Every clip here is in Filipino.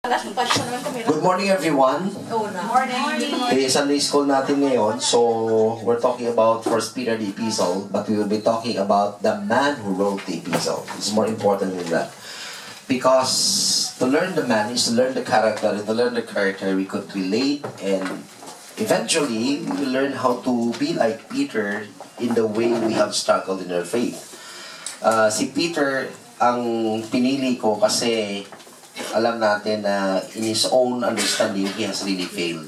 Good morning, everyone. Okay, Sunday school natin ngayon. So, we're talking about 1 Peter the epistle, but we will be talking about the man who wrote the epistle. It's more important than that. Because to learn the man is to learn the character, and to learn the character, we could relate, and eventually, we will learn how to be like Peter in the way we have struggled in our faith. Si Peter, ang pinili ko kasi alam natin na in his own understanding, he has really failed.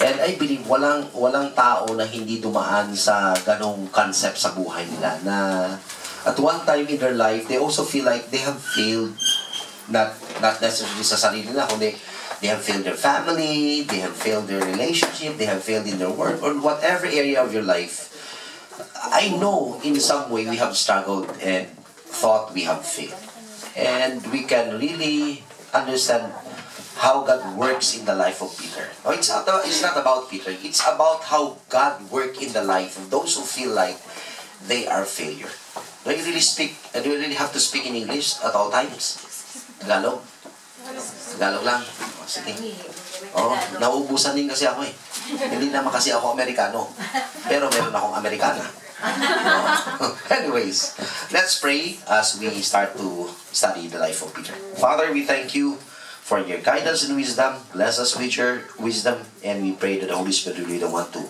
And I believe walang tao na hindi dumaan sa ganong concept sa buhay nila na at one time in their life, they also feel like they have failed, not necessarily sa sarili nila, kundi they have failed their family, they have failed their relationship, they have failed in their work, or whatever area of your life. I know in some way we have struggled and thought we have failed. And we can really understand how God works in the life of Peter. No, it's not about Peter. It's about how God works in the life of those who feel like they are failure. Do you really have to speak in English at all times? Tagalog? Tagalog lang? Sige. Nauubusan din kasi ako eh. Hindi naman kasi ako Amerikano. Pero meron akong Amerikana. Anyways, let's pray as we start to study the life of Peter. Father, we thank you for your guidance and wisdom. Bless us with your wisdom, and we pray that the Holy Spirit will be the one to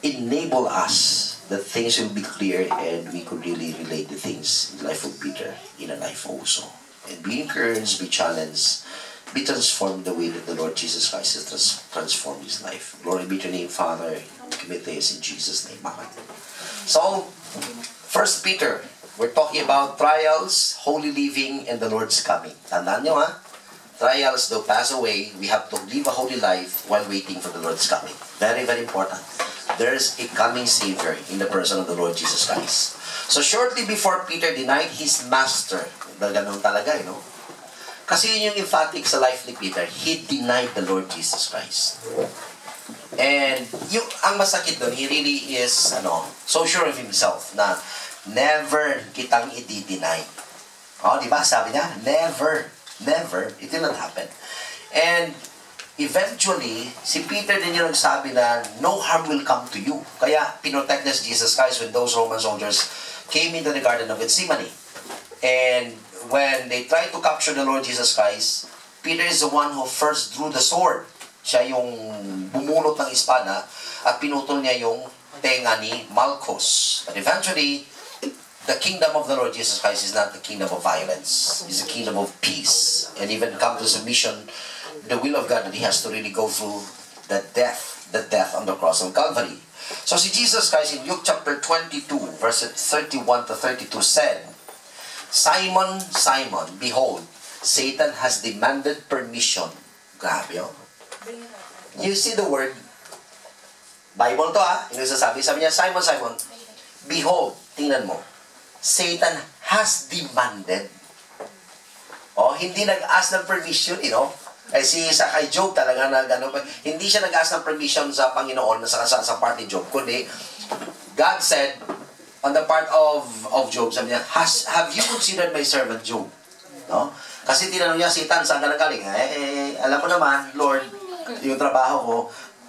enable us that things will be clear and we could really relate the things in the life of Peter in a life also. And be encouraged, be challenged, be transformed the way that the Lord Jesus Christ has transformed his life. Glory be to your name, Father. Commit this in Jesus' name. Amen. So, 1 Peter, we're talking about trials, holy living, and the Lord's coming. Tandaan nyo ha? Trials though pass away, we have to live a holy life while waiting for the Lord's coming. Very, very important. There's a coming Savior in the person of the Lord Jesus Christ. So, shortly before Peter denied his master, ganun talaga, kasi yun yung emphatic sa life ni Peter, he denied the Lord Jesus Christ. And ang masakit doon, he really is so sure of himself na never kitang i-deny. Di ba? Sabi niya, never, it will not happen. And eventually, si Peter din yung nagsabi na no harm will come to you. Kaya pinotect us Jesus Christ when those Roman soldiers came into the Garden of Gethsemane. And when they tried to capture the Lord Jesus Christ, Peter is the one who first drew the sword. Siya yung bumulot ng espada at pinutol niya yung tenga ni Malchus. But eventually, the kingdom of the Lord Jesus Christ is not the kingdom of violence. It's the kingdom of peace. And even come to submission, the will of God that he has to really go through the death on the cross of Calvary. So si Jesus Christ in Luke chapter 22, verses 31 to 32 said, Simon, Simon, behold, Satan has demanded permission. Grabe yun. You see the word, Bible to yung sabi niya, Simon, Simon, behold, tingnan mo, Satan has demanded. Hindi nag-ask ng permission, Kasi kay Job talaga hindi siya nag-ask ng permission sa Panginoon sa part ni Job, kundi God said, on the part of Job, sabi niya, have you considered my servant Job? Kasi tinanong niya, Satan, saan ka nagaling? Alam mo naman, Lord, yung trabaho ko,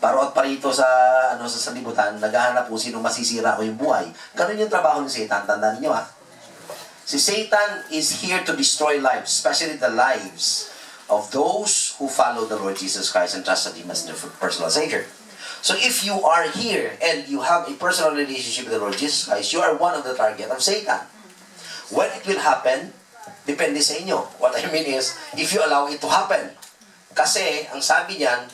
parot parito sa sanlibutan, naghahanap kung sino masisira ko yung buhay. Ganun yung trabaho ni Satan, tandaan niyo Si Satan is here to destroy lives, especially the lives of those who follow the Lord Jesus Christ and trusted Him as their personal Savior. So if you are here and you have a personal relationship with the Lord Jesus Christ, you are one of the target of Satan. When it will happen, depende sa inyo. What I mean is, if you allow it to happen. Kasi, ang sabi niyan,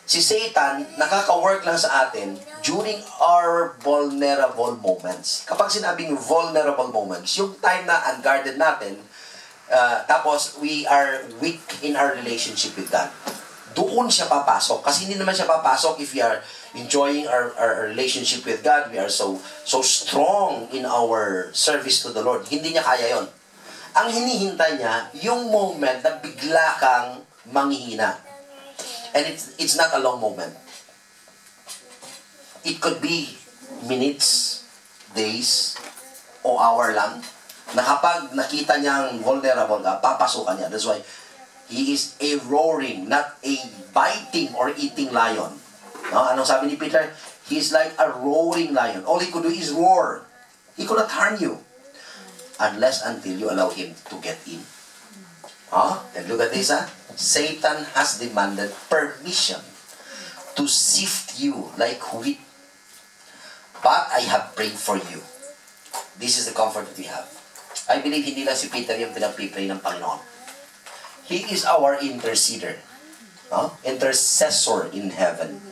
si Satan nakaka-work lang sa atin during our vulnerable moments. Kapag sinabing vulnerable moments, yung time na unguarded natin, tapos we are weak in our relationship with God. Doon siya papasok. Kasi hindi naman siya papasok if we are enjoying our relationship with God. We are so strong in our service to the Lord. Hindi niya kaya yon. Ang hinihintay niya, yung moment na bigla kang manghihina. And it's not a long moment. It could be minutes, days, o hour lang, na kapag nakita niyang vulnerable ka, papasukan niya. That's why He is a roaring, not a biting or eating lion. No? Anong sabi ni Peter? He is like a roaring lion. All he could do is roar. He could not harm you. Unless until you allow him to get in. And look at this, Satan has demanded permission to sift you like wheat. But I have prayed for you. This is the comfort that we have. I believe hindi lang si Peter yung pinagpipray ng Panginoon. He is our interceder. Intercessor in heaven.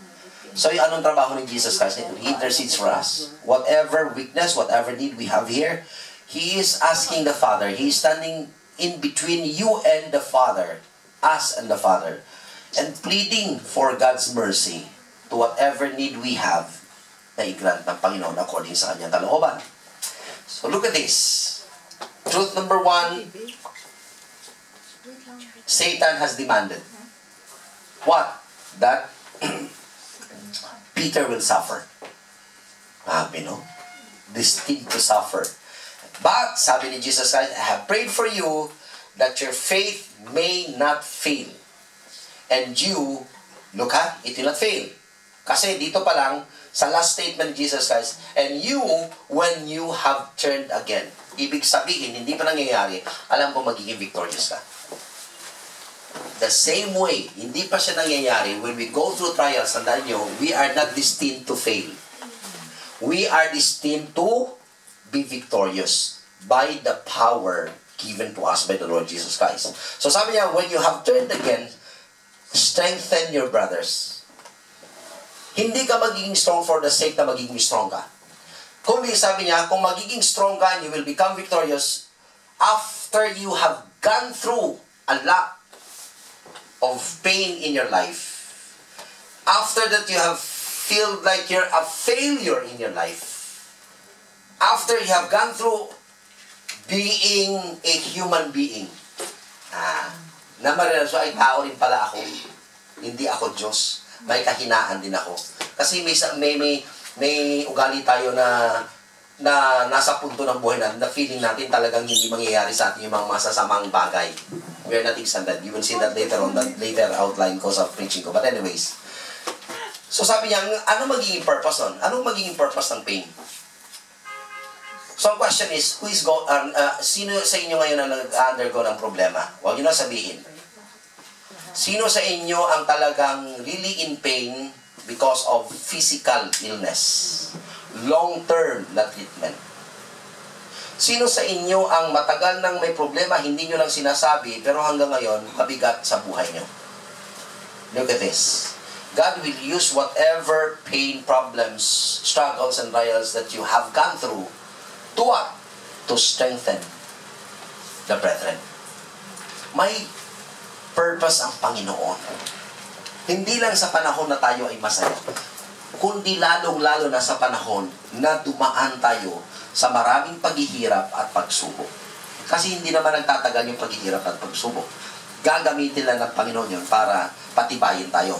So, yung anong trabaho ni Jesus Christ? He intercedes for us. Whatever weakness, whatever need we have here, He is asking the Father. He is standing in between you and the Father, us and the Father, and pleading for God's mercy to whatever need we have na i-grant ng Panginoon according sa kanyang kalooban. So, look at this. Truth number 1, Satan has demanded. What? That Peter will suffer. Grabe, no? Destined to suffer. But, sabi ni Jesus Christ, I have prayed for you that your faith may not fail. And you, look it will not fail. Kasi dito pa lang, sa last statement ni Jesus Christ, and you, when you have turned again. Ibig sabihin, hindi pa nangyayari, alam ko magiging victorious ka. The same way, hindi pa siya nangyayari, when we go through trials, tandaan nyo, we are not destined to fail. We are destined to be victorious by the power given to us by the Lord Jesus Christ. So sabi niya, when you have turned again, strengthen your brothers. Hindi ka magiging strong for the sake na magiging strong ka. Kundi sabi niya, kung magiging strong ka, you will become victorious after you have gone through a lot of pain in your life. After that, you have felt like you're a failure in your life. After you have gone through being a human being. Na marirealize, ay tao rin pala ako. Hindi ako Diyos. May kahinaan din ako. Kasi may ugali tayo na nasa punto ng buhay natin, na feeling natin talagang hindi mangyayari sa atin yung mga masasamang bagay. We are not extended. You will see that later on, that later outline ko sa preaching ko. But anyways, so sabi niya, ano magiging purpose nun? Anong magiging purpose ng pain? So ang question is, sino sa inyo ngayon ang nag-undergo ng problema? Huwag nyo na sabihin. Sino sa inyo ang talagang really in pain because of physical illness? Long-term na treatment. Sino sa inyo ang matagal nang may problema, hindi nyo lang sinasabi, pero hanggang ngayon, kabigat sa buhay nyo? Look at this. God will use whatever pain, problems, struggles, and trials that you have gone through to what? To strengthen the brethren. May purpose ang Panginoon. Hindi lang sa panahon na tayo ay masaya, kundi lalong-lalo na sa panahon na dumaan tayo sa maraming paghihirap at pagsubok. Kasi hindi naman nagtatagal yung paghihirap at pagsubok. Gagamitin lang ng Panginoon yun para patibayin tayo.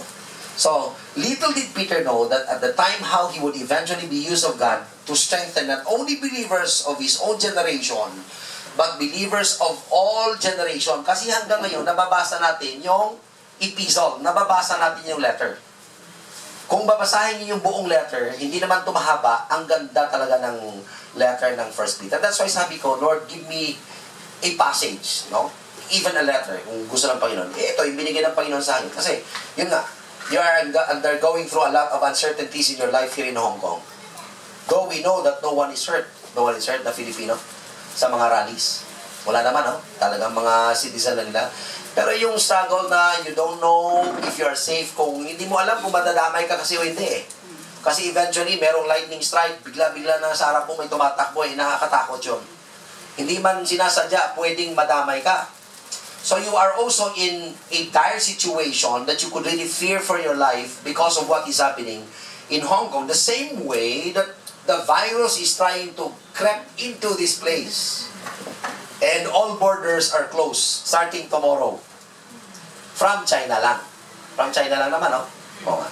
So, little did Peter know that at the time how he would eventually be used of God to strengthen not only believers of his own generation, but believers of all generation. Kasi hanggang ngayon, nababasa natin yung epistle, nababasa natin yung letter. Kung babasahin niyo yung buong letter, hindi naman ito mahaba, ang ganda talaga ng letter ng 1 Peter. That's why sabi ko, Lord, give me a passage, no? Even a letter, kung gusto ng Panginoon. Ito, yung binigay ng Panginoon sa akin. Kasi, yun nga, you are undergoing through a lot of uncertainties in your life here in Hong Kong. Though we know that no one is hurt. No one is hurt na Filipino sa mga rallies. Wala naman, no? Talagang mga citizen na nila. Pero yung struggle na you don't know if you are safe, kung hindi mo alam kung madadamay ka kasi o hindi eh. Kasi eventually, merong lightning strike, bigla-bigla na sa harap mo may tumatakbo eh, nakakatakot yun. Hindi man sinasadya, pwedeng madamay ka. So you are also in a dire situation that you could really fear for your life because of what is happening in Hong Kong. The same way that the virus is trying to creep into this place. And all borders are closed starting tomorrow. From China lang. From China lang naman, no? Oo nga.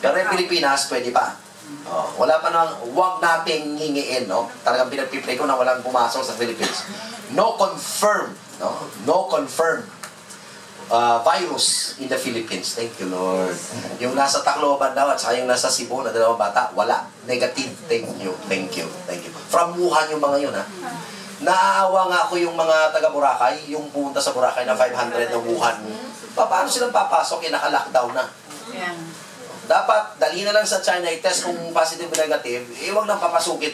Pero yung Pilipinas, pwede pa. Wala pa nang, huwag nating hingiin, no? Talagang pinagpipray ko na walang pumasok sa Philippines. No confirmed, no? No confirmed virus in the Philippines. Thank you, Lord. Yung nasa Tacloban daw at saka yung nasa Cebu na dalawang bata, wala. Negative. Thank you. Thank you. Thank you. From Wuhan yung mga yun, ha? Naaawa nga ako yung mga taga Boracay, yung pumunta sa Boracay na 500 na Wuhan. Paano silang papasok? Naka-lockdown na. Yeah. Dapat, dali na lang sa China, i-test kung positive o negative, huwag nang papasukin.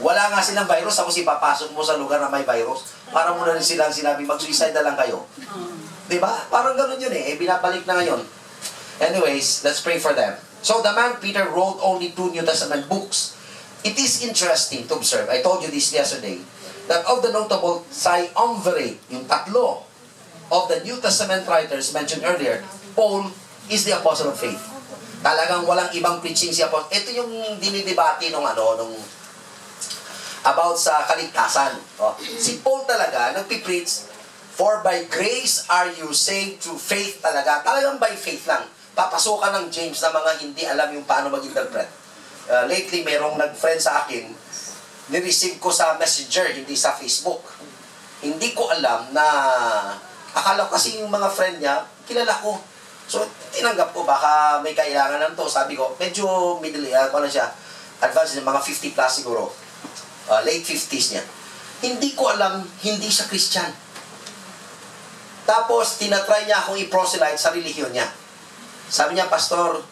Wala nga silang virus, tapos ipapasok mo sa lugar na may virus. Para mo na rin silang sinabi, mag-suicide na lang kayo. Diba? Parang ganun yun binabalik na ngayon. Anyways, let's pray for them. So, the man Peter wrote only 2 New Testament books. It is interesting to observe, I told you this yesterday, that of the notable triumvirate, yung tatlo of the New Testament writers mentioned earlier, Paul is the apostle of faith. Talagang walang ibang preaching si apostle. Ito yung dinidebate nung about sa kaligtasan. Si Paul talaga nagpipreach, for by grace are you saved through faith talaga. Talagang by faith lang. Papasukan ng James na mga hindi alam yung paano mag-interpret. Lately, merong nag-friend sa akin, nireceive ko sa Messenger, hindi sa Facebook. Hindi ko alam na, akala ko kasi yung mga friend niya, kilala ko. So, tinanggap ko, baka may kailangan ng to. Sabi ko, medyo middle, siya, advanced, mga 50 plus siguro. Late 50s niya. Hindi ko alam, hindi siya Christian. Tapos, tinatry niya akong i-proselyte sa relihiyon niya. Sabi niya, Pastor,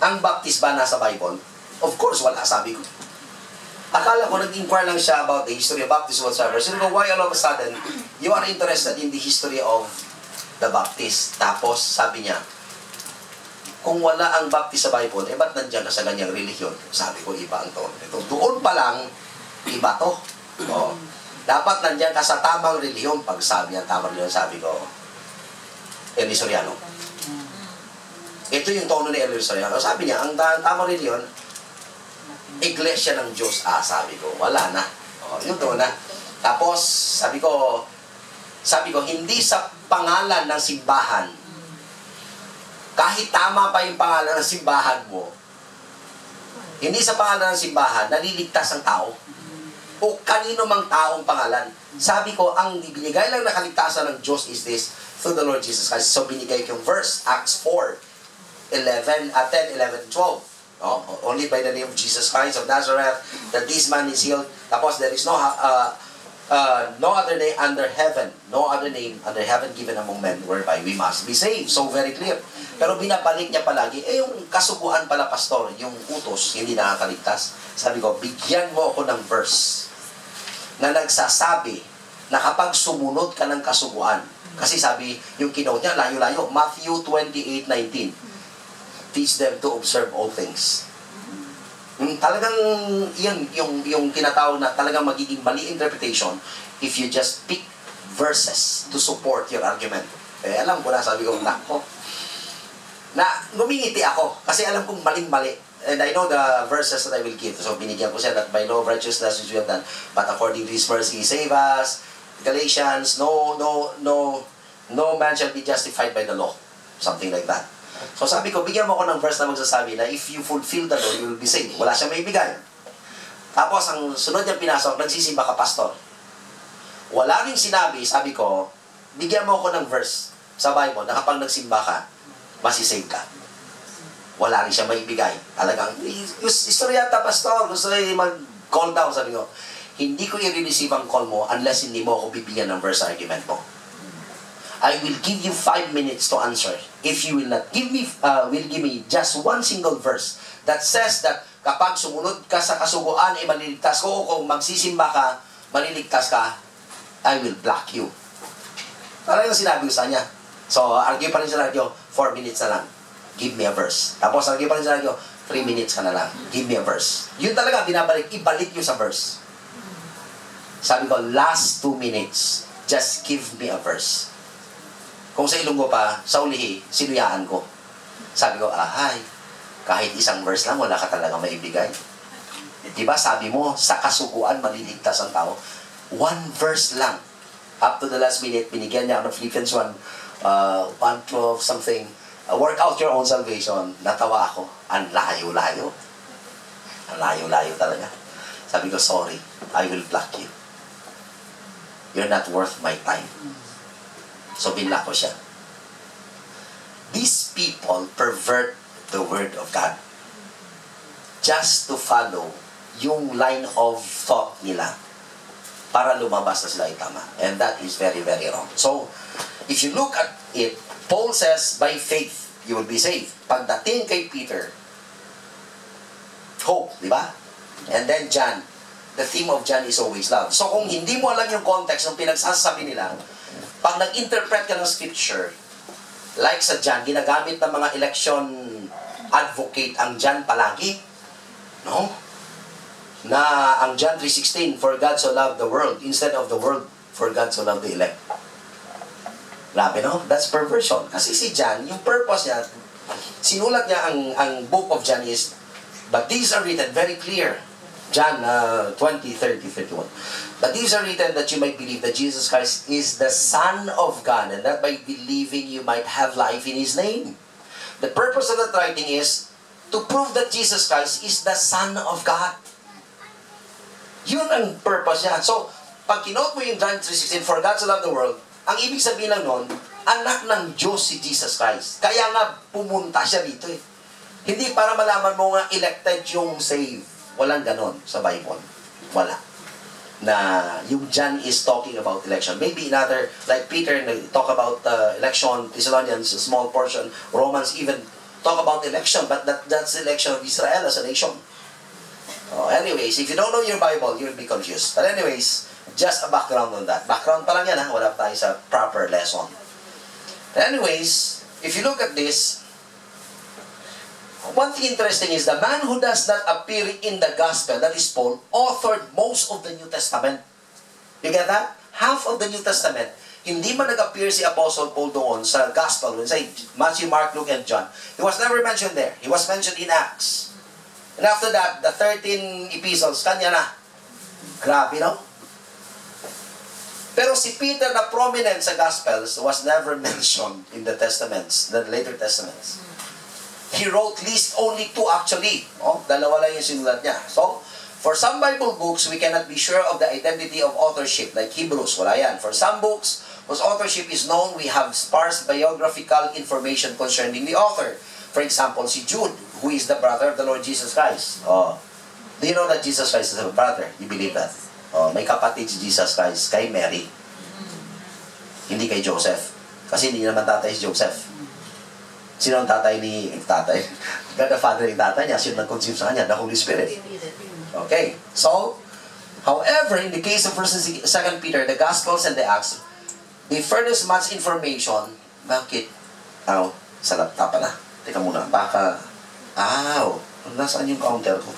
ang baptist ba nasa Bible? Of course, wala, sabi ko. Akala ko, nag-inquire lang siya about the history of baptism whatsoever. So, why all of a sudden, you are interested in the history of the Baptist? Tapos, sabi niya, kung wala ang Baptist sa Bible, ba't nandiyan ka sa ganyang relihiyon? Sabi ko, iba ang to. Ito, doon pa lang, iba to. Dapat nandiyan ka sa tamang relihiyon. Pag sabi niya, tamang relihiyon, sabi ko, Eli Soriano. Ito yung tono ni Eli Soriano. Sabi niya, ang tamang relihiyon, Iglesia ng Diyos. Sabi ko, wala na. Yun doon na. Tapos, sabi ko, hindi sa pangalan ng simbahan, kahit tama pa yung pangalan ng simbahan mo, hindi sa pangalan ng simbahan, naliligtas ang tao. O kanino mang taong pangalan. Sabi ko, ang binigay lang na kaligtasan ng Diyos is this, through the Lord Jesus Christ. So, binigay ko yung verse, Acts 4, 10, 11, 12. Only by the name of Jesus Christ of Nazareth, that this man is healed. Tapos, there is no other name under heaven, no other name under heaven given among men whereby we must be saved. So, very clear. Pero binabalik niya palagi, yung kasubuan pala, pastor, yung utos, hindi nakakaligtas. Sabi ko, bigyan mo ako ng verse na nagsasabi na kapag sumunod ka ng kasubuan, kasi sabi, yung kinote niya, layo-layo, Matthew 28:19, teach them to observe all things. Talagang, yan, yung tinatawag na talagang magiging mali interpretation if you just pick verses to support your argument. Alam ko na, sabi ko, na ngumingiti ako kasi alam kong maling-mali. And I know the verses that I will give. So, binigyan ko siya that by law of righteousness which we have done, but according to His mercy, He save us. Galatians, no man shall be justified by the law. Something like that. So, sabi ko, bigyan mo ko ng verse na magsasabi na if you fulfill the law, you will be saved. Wala siyang maibigay. Tapos, ang sunod niyang pinasok, nagsisimba ka, pastor. Wala rin sinabi, sabi ko, bigyan mo ko ng verse sa Bible na kapag nagsimba ka, masisave ka. Wala rin siya maibigay. Talagang, istoryata, pastor, gusto rin mag-call down, sabi ko, hindi ko i-receive ang call mo unless hindi mo ako bibigyan ng verse argument mo. I will give you 5 minutes to answer. If you will not give me just one single verse that says that kapag sumunod ka sa kasuguan, maliligtas ko, o kung magsisimba ka, maliligtas ka, I will block you. Talagang sinabi ko sa kanya. So, argue pa rin sa radio, 4 minutes na lang. Give me a verse. Tapos, argue pa rin sa radio, 3 minutes ka na lang. Give me a verse. Yun talaga, binabalik, ibalik nyo sa verse. Sabi ko, last 2 minutes, just give me a verse. Kung sa Ilonggo pa, sa ulihi, sinuyaan ko. Sabi ko, kahit isang verse lang, wala ka talaga maibigay. Diba, sabi mo, sa kasuguan, maliligtas ang tao. 1 verse lang. Up to the last minute, binigyan niya ako ng Philippians 1, 1:12 something. Work out your own salvation. Natawa ako. Ang layo-layo. Ang layo-layo talaga. Sabi ko, sorry, I will block you. You're not worth my time. So, binla ko siya. These people pervert the Word of God just to follow yung line of thought nila para lumabas na sila ay tama. And that is very, very wrong. So, if you look at it, Paul says, by faith, you will be saved. Pagdating kay Peter, hope, di ba? And then John, the theme of John is always love. So, kung hindi mo alam yung context ng pinagsasabi nila, pag nag-interpret ka ng scripture, like sa John, ginagamit ng mga election advocate ang John palagi. No? Na ang John 3:16, for God so loved the world, instead of the world, for God so loved the elect. Grabe, no? That's perversion. Kasi si John, yung purpose niya, sinulat niya ang book of John is, but these are written very clear. John 20, 30, 31. But these are written that you might believe that Jesus Christ is the Son of God, and that by believing you might have life in His name. The purpose of that writing is to prove that Jesus Christ is the Son of God. Yun ang purpose niya. So, pag kinote mo yung John 3:16, for God so loved the world, ang ibig sabihin lang nun, anak ng Diyos si Jesus Christ. Kaya nga pumunta siya dito eh. Hindi para malaman mo nga elected yung saved. Walang ganon sa Bible. Wala. Na yung John is talking about election. Maybe another, like Peter, talk about election, Thessalonians, a small portion, Romans even talk about election, but that's the election of Israel as a nation. Anyways, if you don't know your Bible, you'll be confused. But anyways, just a background on that. Background pa lang yan, ha? Wala pa tayo sa proper lesson. Anyways, if you look at this, one thing interesting is the man who does not appear in the gospel, that is Paul, authored most of the New Testament. You get that? Half of the New Testament, hindi man nag-appear si Apostle Paul doon sa gospel, when say Matthew, Mark, Luke, and John. He was never mentioned there. He was mentioned in Acts. And after that, the 13 epistles, kanya na. Grabe, no? Pero si Peter na prominent sa Gospels was never mentioned in the Testaments, the later Testaments. He wrote least only 2 actually. Dalawa lang yung sinulat niya. So, for some Bible books, we cannot be sure of the identity of authorship, like Hebrews, wala yan. For some books, whose authorship is known, we have sparse biographical information concerning the author. For example, si Jude, who is the brother of the Lord Jesus Christ. Do you know that Jesus Christ is a brother? You believe that? May kapatid si Jesus Christ kay Mary. Hindi kay Joseph. Kasi hindi naman tatay si Joseph. Sino ang tatay ni tatay? God the Father yung tatay niya. Sino nag-conceive sa kanya? The Holy Spirit. Okay. So, however, in the case of 1st and 2nd Peter, the Gospels and the Acts, they furnish much information. Bakit? Sa laptop pala. Teka muna, baka... nasaan yung counter ko?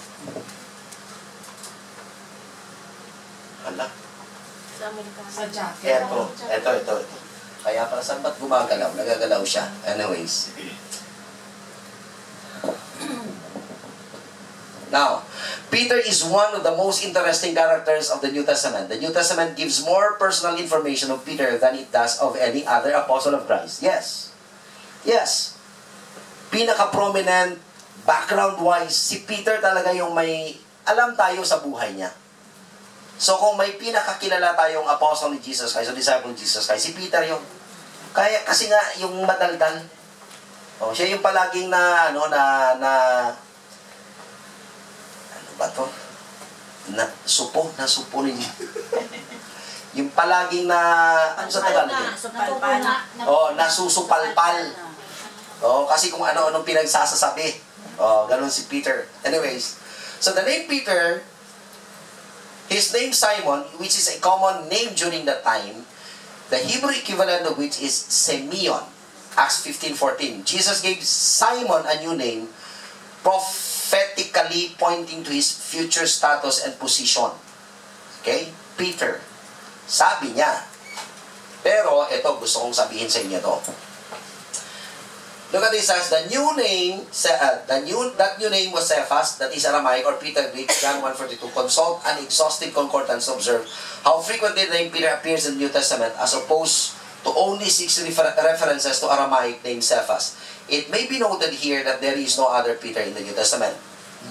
Hala. Sa jacket. Ito. Kaya pala saan ba't gumagalaw? Nagagalaw siya. Anyways. Now, Peter is one of the most interesting characters of the New Testament. The New Testament gives more personal information of Peter than it does of any other apostle of Christ. Yes. Pinaka-prominent, background-wise, si Peter talaga yung may alam tayo sa buhay niya. So kung may pinakakilala tayong apostle ni Jesus Christ, o disciple ni Jesus Christ, si Peter yung, kasi nga yung madaldal. Siya yung palaging ano ba to? Supo ni yung palaging ano sa Tagalog? Nasusupalpal. Kasi kung ano-anong pinagsasasabi. Ganun si Peter. Anyways, so the name Peter, his name Simon, which is a common name during that time, the Hebrew equivalent of which is Simeon. Acts 15:14. Jesus gave Simon a new name, prophetically pointing to his future status and position. Okay? Peter. Sabi niya. Pero, ito, gusto kong sabihin sa inyo to. Look at this, as the new name, that new name was Cephas, that is Aramaic or Peter Greek, John 1:42. Consult an exhaustive concordance to observe how frequently the name Peter appears in the New Testament as opposed to only 6 references to Aramaic name Cephas. It may be noted here that there is no other Peter in the New Testament.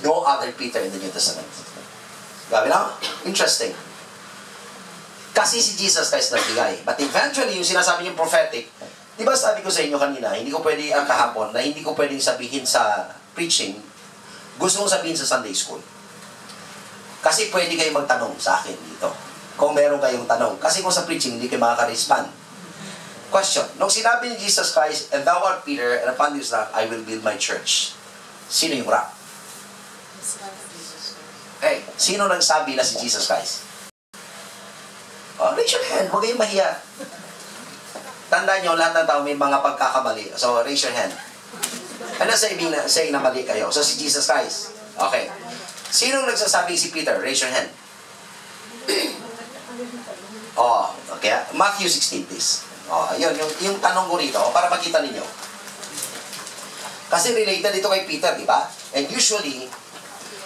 No other Peter in the New Testament. Grabe na? Interesting. Kasi si Jesus Christ nagbigay. But eventually, yung sinasabi niyong prophetic, di ba sabi ko sa inyo kanina, hindi ko pwede ang kahapon, na hindi ko pwedeng sabihin sa preaching, gusto kong sabihin sa Sunday School. Kasi pwede kayo magtanong sa akin dito. Kung meron kayong tanong. Kasi kung sa preaching, hindi kayo makaka-respond. Question. Nung sinabi ni Jesus Christ, and thou art Peter, and upon this rock, I will build my church. Sino yung rock? Hey, sino nagsabi na si Jesus Christ? Oh, raise your hand. Huwag kayong mahiya. Tandaan nyo, lahat ng tao may mga pagkakamali. So, raise your hand. Ano saying na mali kayo? So, si Jesus Christ. Okay. Sino nagsasabi si Peter? Raise your hand. Oh, okay. Matthew 16, please. Oh, yun, yung tanong ko rito, para makita ninyo. Kasi related ito kay Peter, di ba? And usually,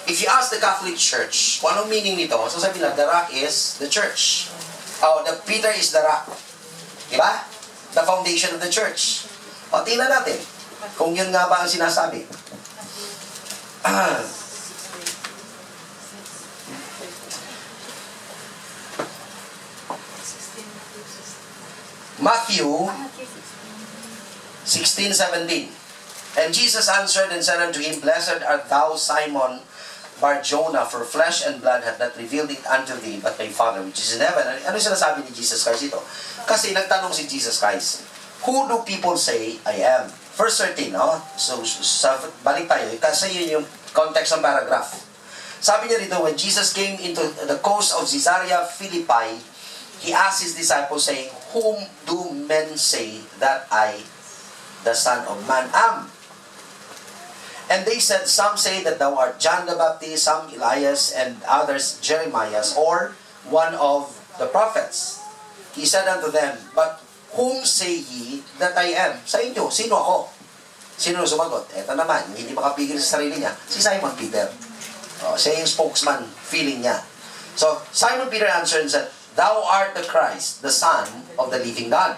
if you ask the Catholic Church, kung anong meaning nito, so sabi nila, the rock is the church. Oh, the Peter is the rock. Di ba? The foundation of the church. O, tingnan natin. Kung yun nga ba ang sinasabi. Matthew 16:17. And Jesus answered and said unto him, Blessed art thou, Simon Bar-Jonah, for flesh and blood hath not revealed it unto thee, but my Father which is in heaven. Ano sinasabi ni Jesus Christ ito? Kasi nagtanong si Jesus Christ, who do people say I am? Verse 13, no? So, balik tayo. Kasi yun yung context ng paragraph. Sabi niya dito, when Jesus came into the coast of Caesarea Philippi, He asked His disciples saying, whom do men say that I, the Son of Man, am? And they said, some say that thou art John the Baptist, some Elias, and others Jeremiah, or one of the prophets. He said unto them, but whom say ye that I am? Sa inyo, sino ako? Sino sumagot? Eto naman, yung hindi makapigil sa sarili niya, si Simon Peter. Siya yung spokesman, feeling niya. So, Simon Peter answered and said, thou art the Christ, the Son of the living God.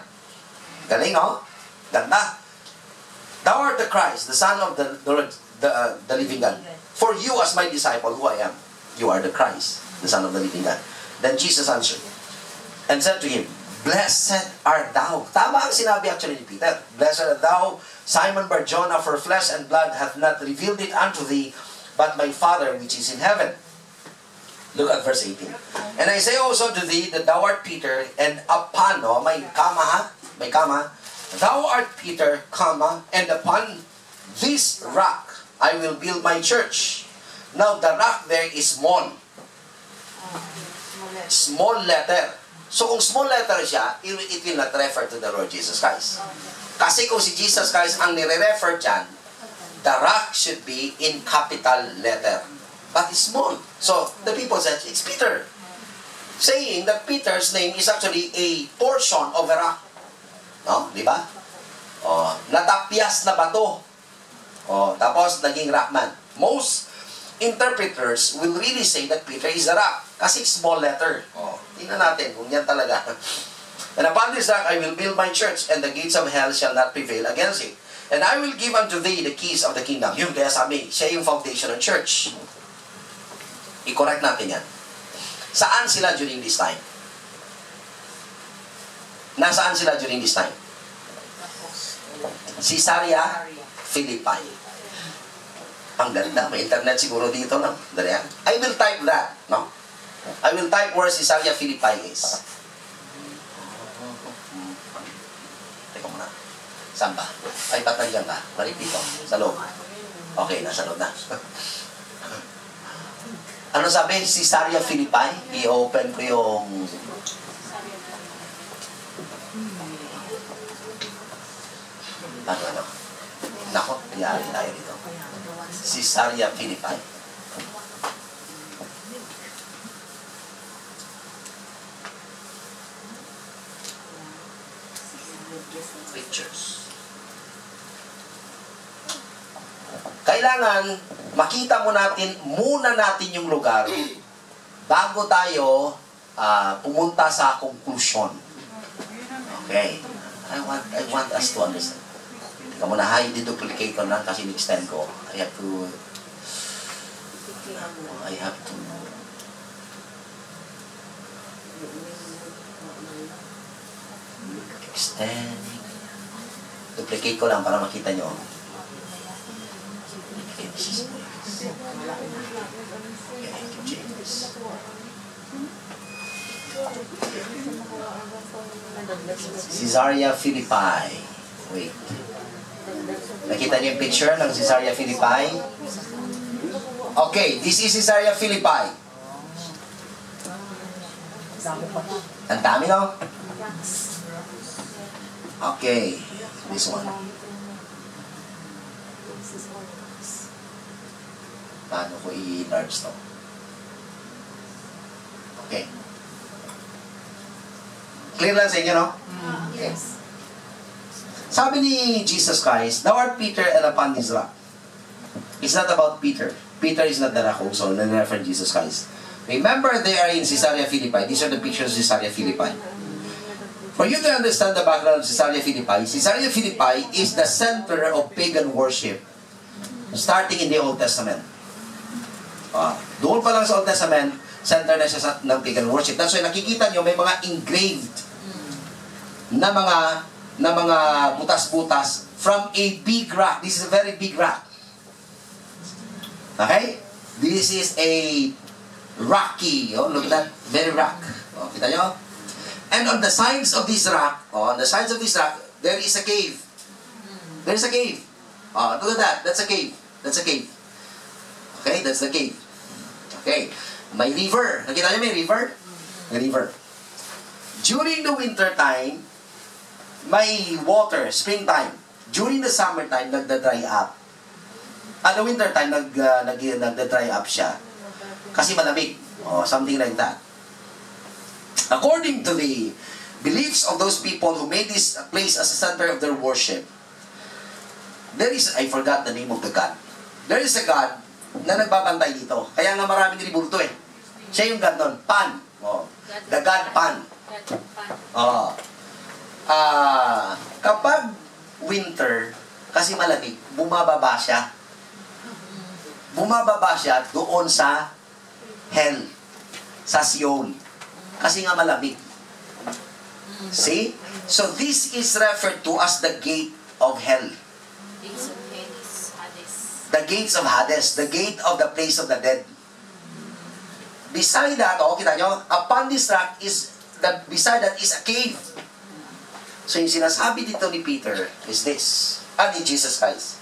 Galing, no? Ganda. Thou art the Christ, the Son of the living God. For you as my disciple, who I am, you are the Christ, the Son of the living God. Then Jesus answered and said to him, Blessed art thou. Tama ang sinabi actually ni Peter. Blessed art thou, Simon Bar-Jonah, for flesh and blood hath not revealed it unto thee, but my Father which is in heaven. Look at verse 18. And I say also to thee that thou art Peter, and upon, may kama ha? May kama. Thou art Peter, comma, and upon this rock I will build my church. Now the rock there is small. Small letter. So kung small letter siya, it will not refer to the Lord Jesus Christ. Kasi kung si Jesus Christ ang nire-refer dyan, the rock should be in capital letter. But it's small. So the people said, it's Peter. Saying that Peter's name is actually a portion of a rock. No? Di ba? Natapyas na bato. Tapos naging rockman. Most interpreters will really say that Peter is a rock. Kasi small letter. Tingnan natin kung yan talaga. And upon this rock I will build my church, and the gates of hell shall not prevail against it. And I will give unto thee the keys of the kingdom. Yun, kaya sabi, siya yung foundation ng church. I-correct natin yan. Saan sila during this time? Nasaan sila during this time? Caesarea Philippi. Ang ganda. May internet siguro dito, no? Dali yan. I will type that, no? I will type where Caesarea Philippi is. Teka muna. Saan ba? Ay, ba't nandiyan ka? Balik dito. Sa loob. Okay, nasa loob na. Ano sabi? Caesarea Philippi? I-open ko yung... Ano? Nako, yari tayo dito. Caesarea Philippi. Pictures. Kailangan makita muna natin yung lugar bago tayo pumunta sa conclusion. Okay. I want us to understand. Teka muna, i-duplicate ko na kasi in-extend ko. I have to Extending. Duplicate ko lang para makita nyo. Caesarea Philippi. Wait. Nakita niyo yung picture ng Caesarea Philippi? Okay, this is Caesarea Philippi. Ang dami, no? Okay, this one. Paano ko i-large to? Okay. Clear lang sa inyo, no? Okay. Sabi ni Jesus Christ, "Thou art Peter, and upon this rock." It's not about Peter. Peter is not the rock also, refer Jesus Christ. Remember, they are in Caesarea Philippi. These are the pictures of Caesarea Philippi. For you to understand the background of Caesarea Philippi is the center of pagan worship starting in the Old Testament. Doon pa lang sa Old Testament, center na siya ng pagan worship. That's why nakikita nyo may mga engraved na mga butas-butas from a big rock. This is a very big rock. Okay? This is a rocky. Oh, look at that. Very rock. Oh, kita nyo? And on the sides of this rock, there is a cave. There is a cave. Oh, look at that. That's a cave. That's a cave. Okay? That's the cave. Okay. May river. Nakita nyo may river? May river. During the winter time, may water, springtime. During the summertime, nagda-dry up. The winter time, nagda-dry up siya. Kasi malamig. Oh, something like that. According to the beliefs of those people who made this place as a center of their worship, there is, I forgot the name of the God. There is a God na nagbabantay dito. Kaya nga maraming ribulto eh. Siya yung God nun. Pan. Oh. The God Pan. Oh. Kapag winter, kasi malamig, bumababa siya. Bumababa siya doon sa hell, sa Sheol. Kasi nga malamig. See? So this is referred to as the gate of hell. The gates of Hades. The gate of the place of the dead. Beside that, kita nyo, upon this rock beside that is a cave. So yung sinasabi dito ni Peter is this, ni Jesus Christ.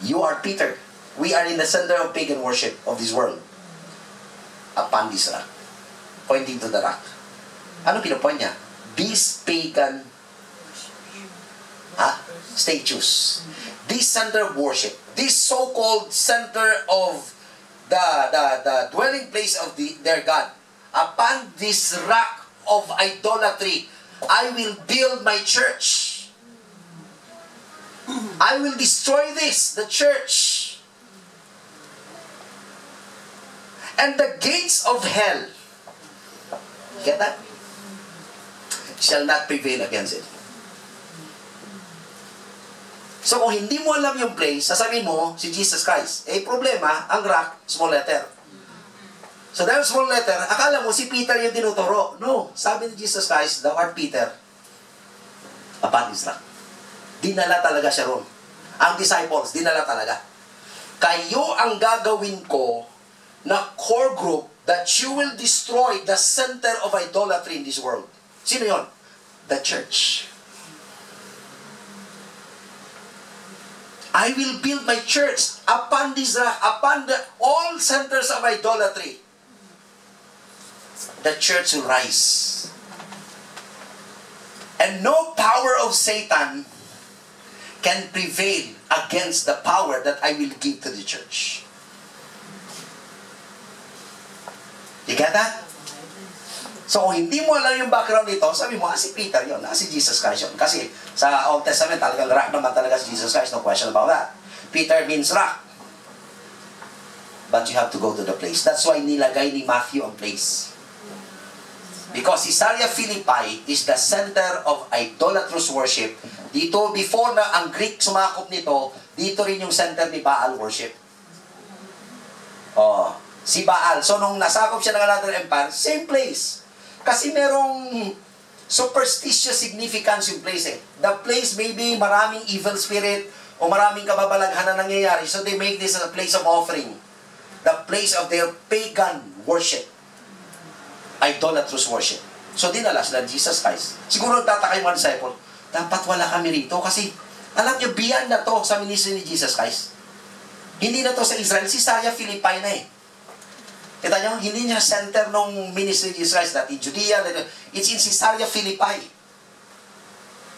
You are Peter. We are in the center of pagan worship of this world. Upon this rock. Pointing to the rock. Ano pinapoint niya? These pagan statues. This center of worship. This so-called center of the dwelling place of their God. Upon this rock of idolatry, I will build my church. I will destroy this, the church. And the gates of hell, get that? Shall not prevail against it. So kung hindi mo alam yung place, sasabihin mo, si Jesus Christ. Problema, ang rock, small letter. So dahil small letter, akala mo si Peter yung tinuturo. No, sabi ni Jesus Christ, thou art Peter. Upon this rock. Dinala talaga siya ron. Ang disciples, dinala talaga. Kayo ang gagawin ko na core group that you will destroy the center of idolatry in this world. Sino yon? The church. I will build my church upon this rock, upon all centers of idolatry. The church will rise. And no power of Satan can prevail against the power that I will give to the church. You get that? So kung hindi mo alam yung background nito, sabi mo, si Peter yun, si Jesus Christ yun. Kasi sa Old Testament, talagang rock naman talaga si Jesus Christ, no question about that. Peter means rock. But you have to go to the place. That's why nilagay ni Matthew ang place. Because Caesarea Philippi is the center of idolatrous worship. Dito, before na ang Greek sumakop nito, dito rin yung center ni Baal worship. Si Baal. So, nung nasakop siya ng another empire, same place. Kasi merong Superstitious significance yung place eh. The place may be maraming evil spirit o maraming kababalaghan na nangyayari. So they make this a place of offering. The place of their pagan worship. Idolatrous worship. So dinala sila Jesus Christ. Siguro nagtataka yung mga disciple, dapat wala kami rito kasi alam nyo, beyond na to sa ministry ni Jesus Christ. Hindi na to sa Israel. Si Caesarea Philippi na eh. Kita nyo, hindi niya center nung ministry ni Jesus Christ, that in Judea, it's in Caesarea Philippi.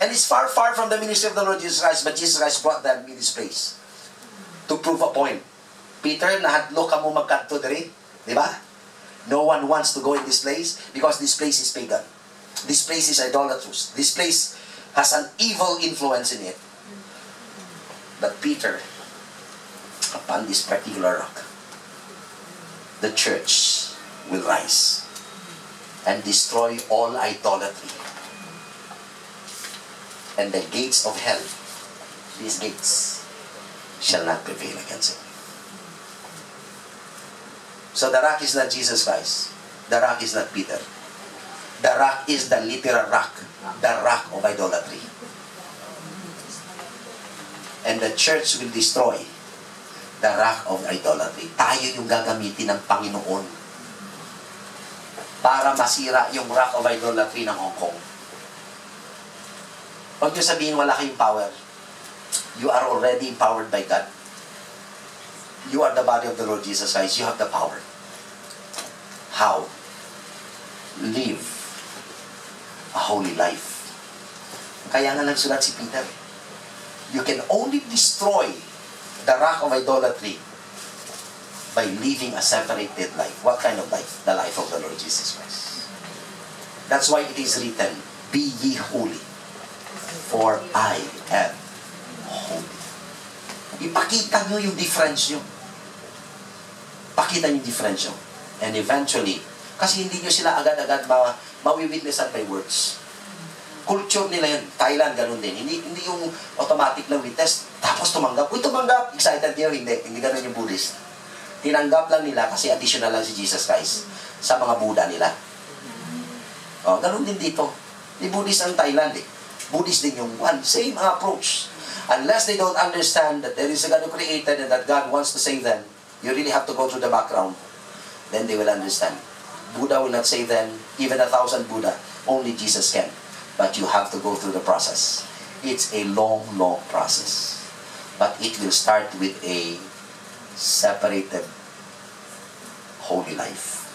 And it's far, far from the ministry of the Lord Jesus Christ, but Jesus Christ brought them in this place to prove a point. Peter, nahadlo ka mo magkanto diri, di ba? No one wants to go in this place because this place is pagan. This place is idolatrous. This place has an evil influence in it. But Peter, upon this particular rock, the church will rise and destroy all idolatry. And the gates of hell, these gates, shall not prevail against it. So the rock is not Jesus Christ. The rock is not Peter. The rock is the literal rock. The rock of idolatry. And the church will destroy the rock of idolatry. Tayo yung gagamitin ng Panginoon para masira yung rock of idolatry ng Hong Kong. Huwag nyo sabihin wala kayong power. You are already empowered by God. You are the body of the Lord Jesus Christ. You have the power. How? Live a holy life. Kaya nga nagsulat si Peter. You can only destroy the rock of idolatry by living a separated life. What kind of life? The life of the Lord Jesus Christ. That's why it is written, be ye holy, for I am holy. Ipakita nyo yung difference nyo. Pakita nyo yung difference nyo. And eventually, kasi hindi nyo sila agad-agad mawi-witnessan by words. Culture nila yun. Thailand, ganun din. Hindi yung automatic na witness, tapos tumanggap. Uy, tumanggap! Excited niyo? Hindi ganun yung Buddhist. Tinanggap lang nila kasi additional lang si Jesus Christ sa mga Buddha nila. O, ganun din dito. Di Buddhist ang Thailand eh. Buddhist din yung one. Same approach. Unless they don't understand that there is a God who created and that God wants to save them, you really have to go through the background. Then they will understand. Buddha will not save them, even 1,000 Buddha. Only Jesus can. But you have to go through the process. It's a long, long process. But it will start with a separated, holy life.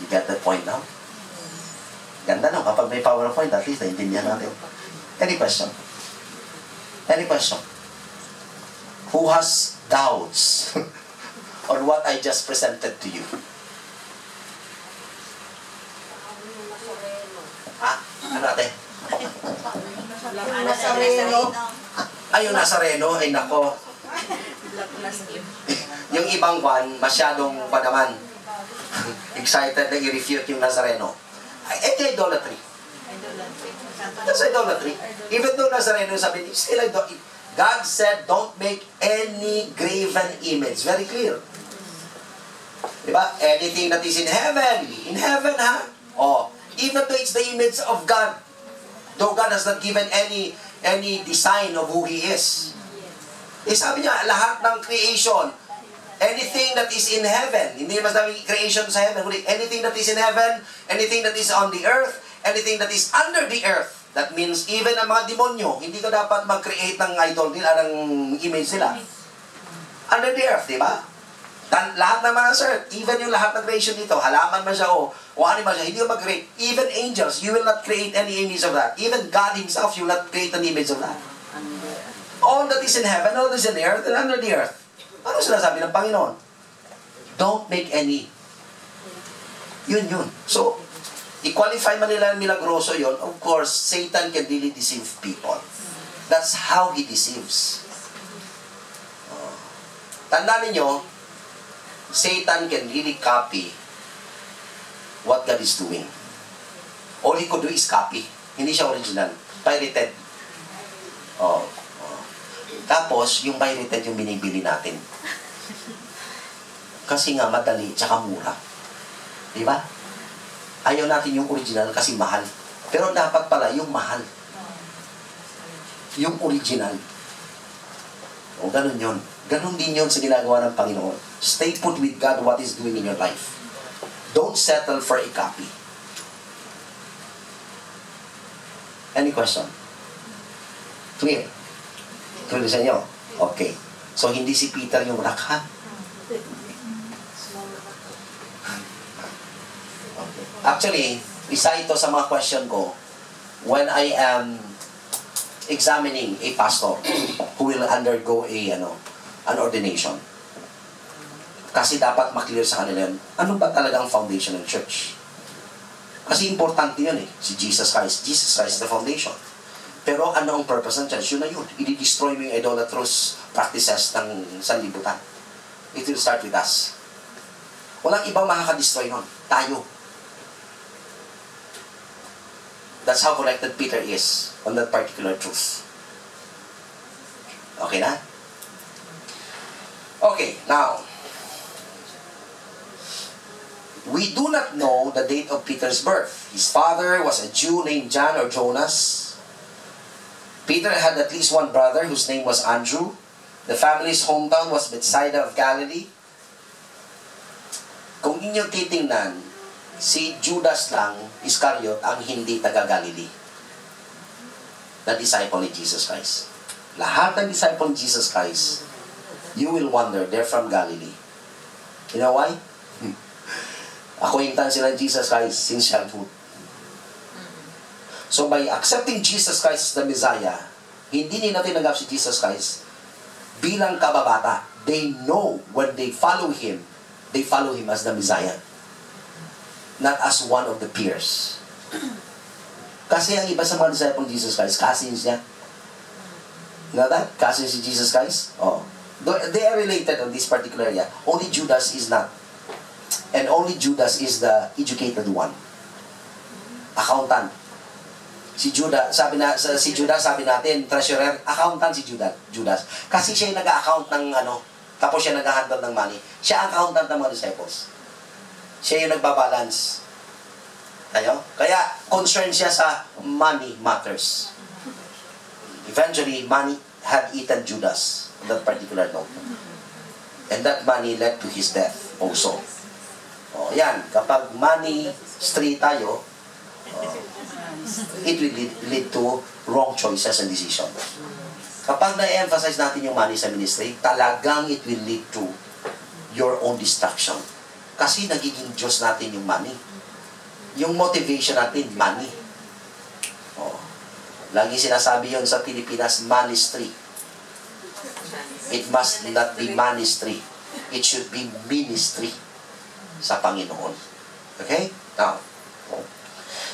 You get that point now? Ganda no, kapag may PowerPoint, at least naintindihan natin. Any question? Any question? Who has doubts on what I just presented to you? Ano natin? Nazareno. Ay, yung Nazareno, ay nako. Yung ibang kwan, masyadong panaman. Excited na i-refute yung Nazareno. Ay, idolatry. That's idolatry. Even though Nazareno sabi, still idolatry. God said, don't make any graven image. Very clear. Diba? Anything that is in heaven ha? Oh, even though it's the image of God, though God has not given any design of who He is. Eh, sabi niya, lahat ng creation, anything that is in heaven, hindi naman sabi creation sa heaven, anything that is in heaven, anything that is on the earth, anything that is under the earth. That means, even ang mga demonyo, hindi ka dapat mag-create ng idol nila, ng image nila. Under the earth, di ba? Lahat naman sa earth, even yung lahat ng creation dito, halaman man siya o animal siya, hindi ka mag-create. Even angels, you will not create any image of that. Even God Himself, you will not create an image of that. All that is in heaven, all that is in the earth, and under the earth. Ano sinasabi ng Panginoon? Don't make any. Yun. So, i-qualify man nila milagroso yon. Of course, Satan can really deceive people. That's how he deceives. Tandaan ninyo, Satan can really copy what God is doing. All he could do is copy. Hindi siya original. Pirated. Tapos, yung pirated yung binibili natin. Kasi nga madali, tsaka mura. Diba? Ayaw natin yung original kasi mahal. Pero dapat pala yung mahal. Yung original. O, ganun yun. Ganun din yun sa ginagawa ng Panginoon. Stay put with God what is doing in your life. Don't settle for a copy. Any question? Clear? Clear sa inyo? Okay. So, hindi si Peter yung rock, ha? Okay. Actually, isa ito sa mga question ko when I am examining a pastor who will undergo an ordination. Kasi dapat maklear sa kanila yun, ano ba talagang foundation ng church? Kasi importante yun eh, si Jesus Christ. Jesus Christ is the foundation. Pero ano ang purpose ng church? Yun na yun. I-destroy mo yung idolatrous practices ng sanlibutan. It will start with us. Walang ibang makaka-destroy nun. Tayo. That's how connected Peter is on that particular truth. Okay na? Okay, now, we do not know the date of Peter's birth. His father was a Jew named John or Jonas. Peter had at least one brother whose name was Andrew. The family's hometown was Bethsaida of Galilee. Kung inyong titingnan, si Judas lang, Iscariot, ang hindi taga-Galilee. The disciple ni Jesus Christ. Lahat ng disciple ni Jesus Christ, you will wonder, they're from Galilee. You know why? Acquaintance sila ni Jesus Christ since childhood. So by accepting Jesus Christ as the Messiah, hindi nila tinanggap si Jesus Christ bilang kababata. They know when they follow Him as the Messiah. Not as one of the peers. Kasi ang iba sa mga disciple ni Jesus Christ, cousins niya. You know that? Cousins si Jesus Christ? Oh. They are related on this particular area. Only Judas is not. And only Judas is the educated one. Accountant. Si Judas, sabi natin, treasurer, accountant si Judas. Kasi siya yung nag-account ng tapos siya nag-handle ng money. Siya ang accountant ng mga disciples. Siya yung nagbabalance. Kaya concerned siya sa money matters. Eventually, money had eaten Judas on that particular note. And that money led to his death also. O, yan. Kapag money street tayo, it will lead to wrong choices and decisions. Kapag na-emphasize natin yung money sa ministry, talagang it will lead to your own destruction. Kasi nagiging Diyos natin yung money. Yung motivation natin, money. Oh. Lagi sinasabi yun sa Pilipinas, ministry. It must not be ministry. It should be ministry sa Panginoon. Okay? Now,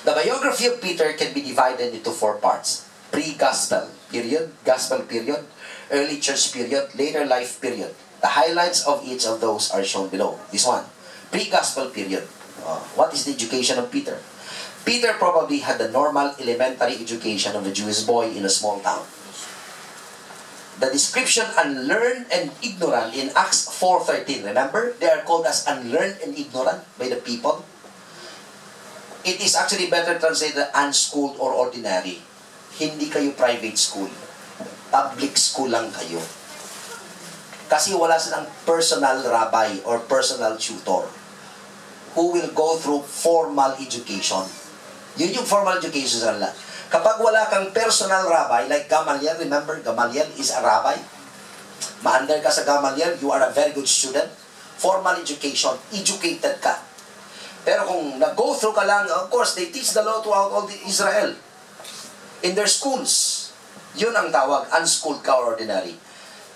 the biography of Peter can be divided into 4 parts. Pre-gospel period, gospel period, early church period, later life period. The highlights of each of those are shown below. This one, pre-gospel period. What is the education of Peter? Peter probably had the normal elementary education of a Jewish boy in a small town. The description unlearned and ignorant in Acts 4:13. Remember, they are called as unlearned and ignorant by the people. It is actually better translated unschooled or ordinary. Hindi kayo private school. Public school lang kayo. Kasi wala silang personal rabbi or personal tutor who will go through formal education. Yun yung formal education sa nila. Kapag wala kang personal rabbi, like Gamaliel, remember, Gamaliel is a rabbi. Ma-under ka sa Gamaliel, you are a very good student. Formal education, educated ka. Pero kung nag-go through ka lang, of course, they teach the law throughout all Israel. In their schools, yun ang tawag, unschooled ka or ordinary.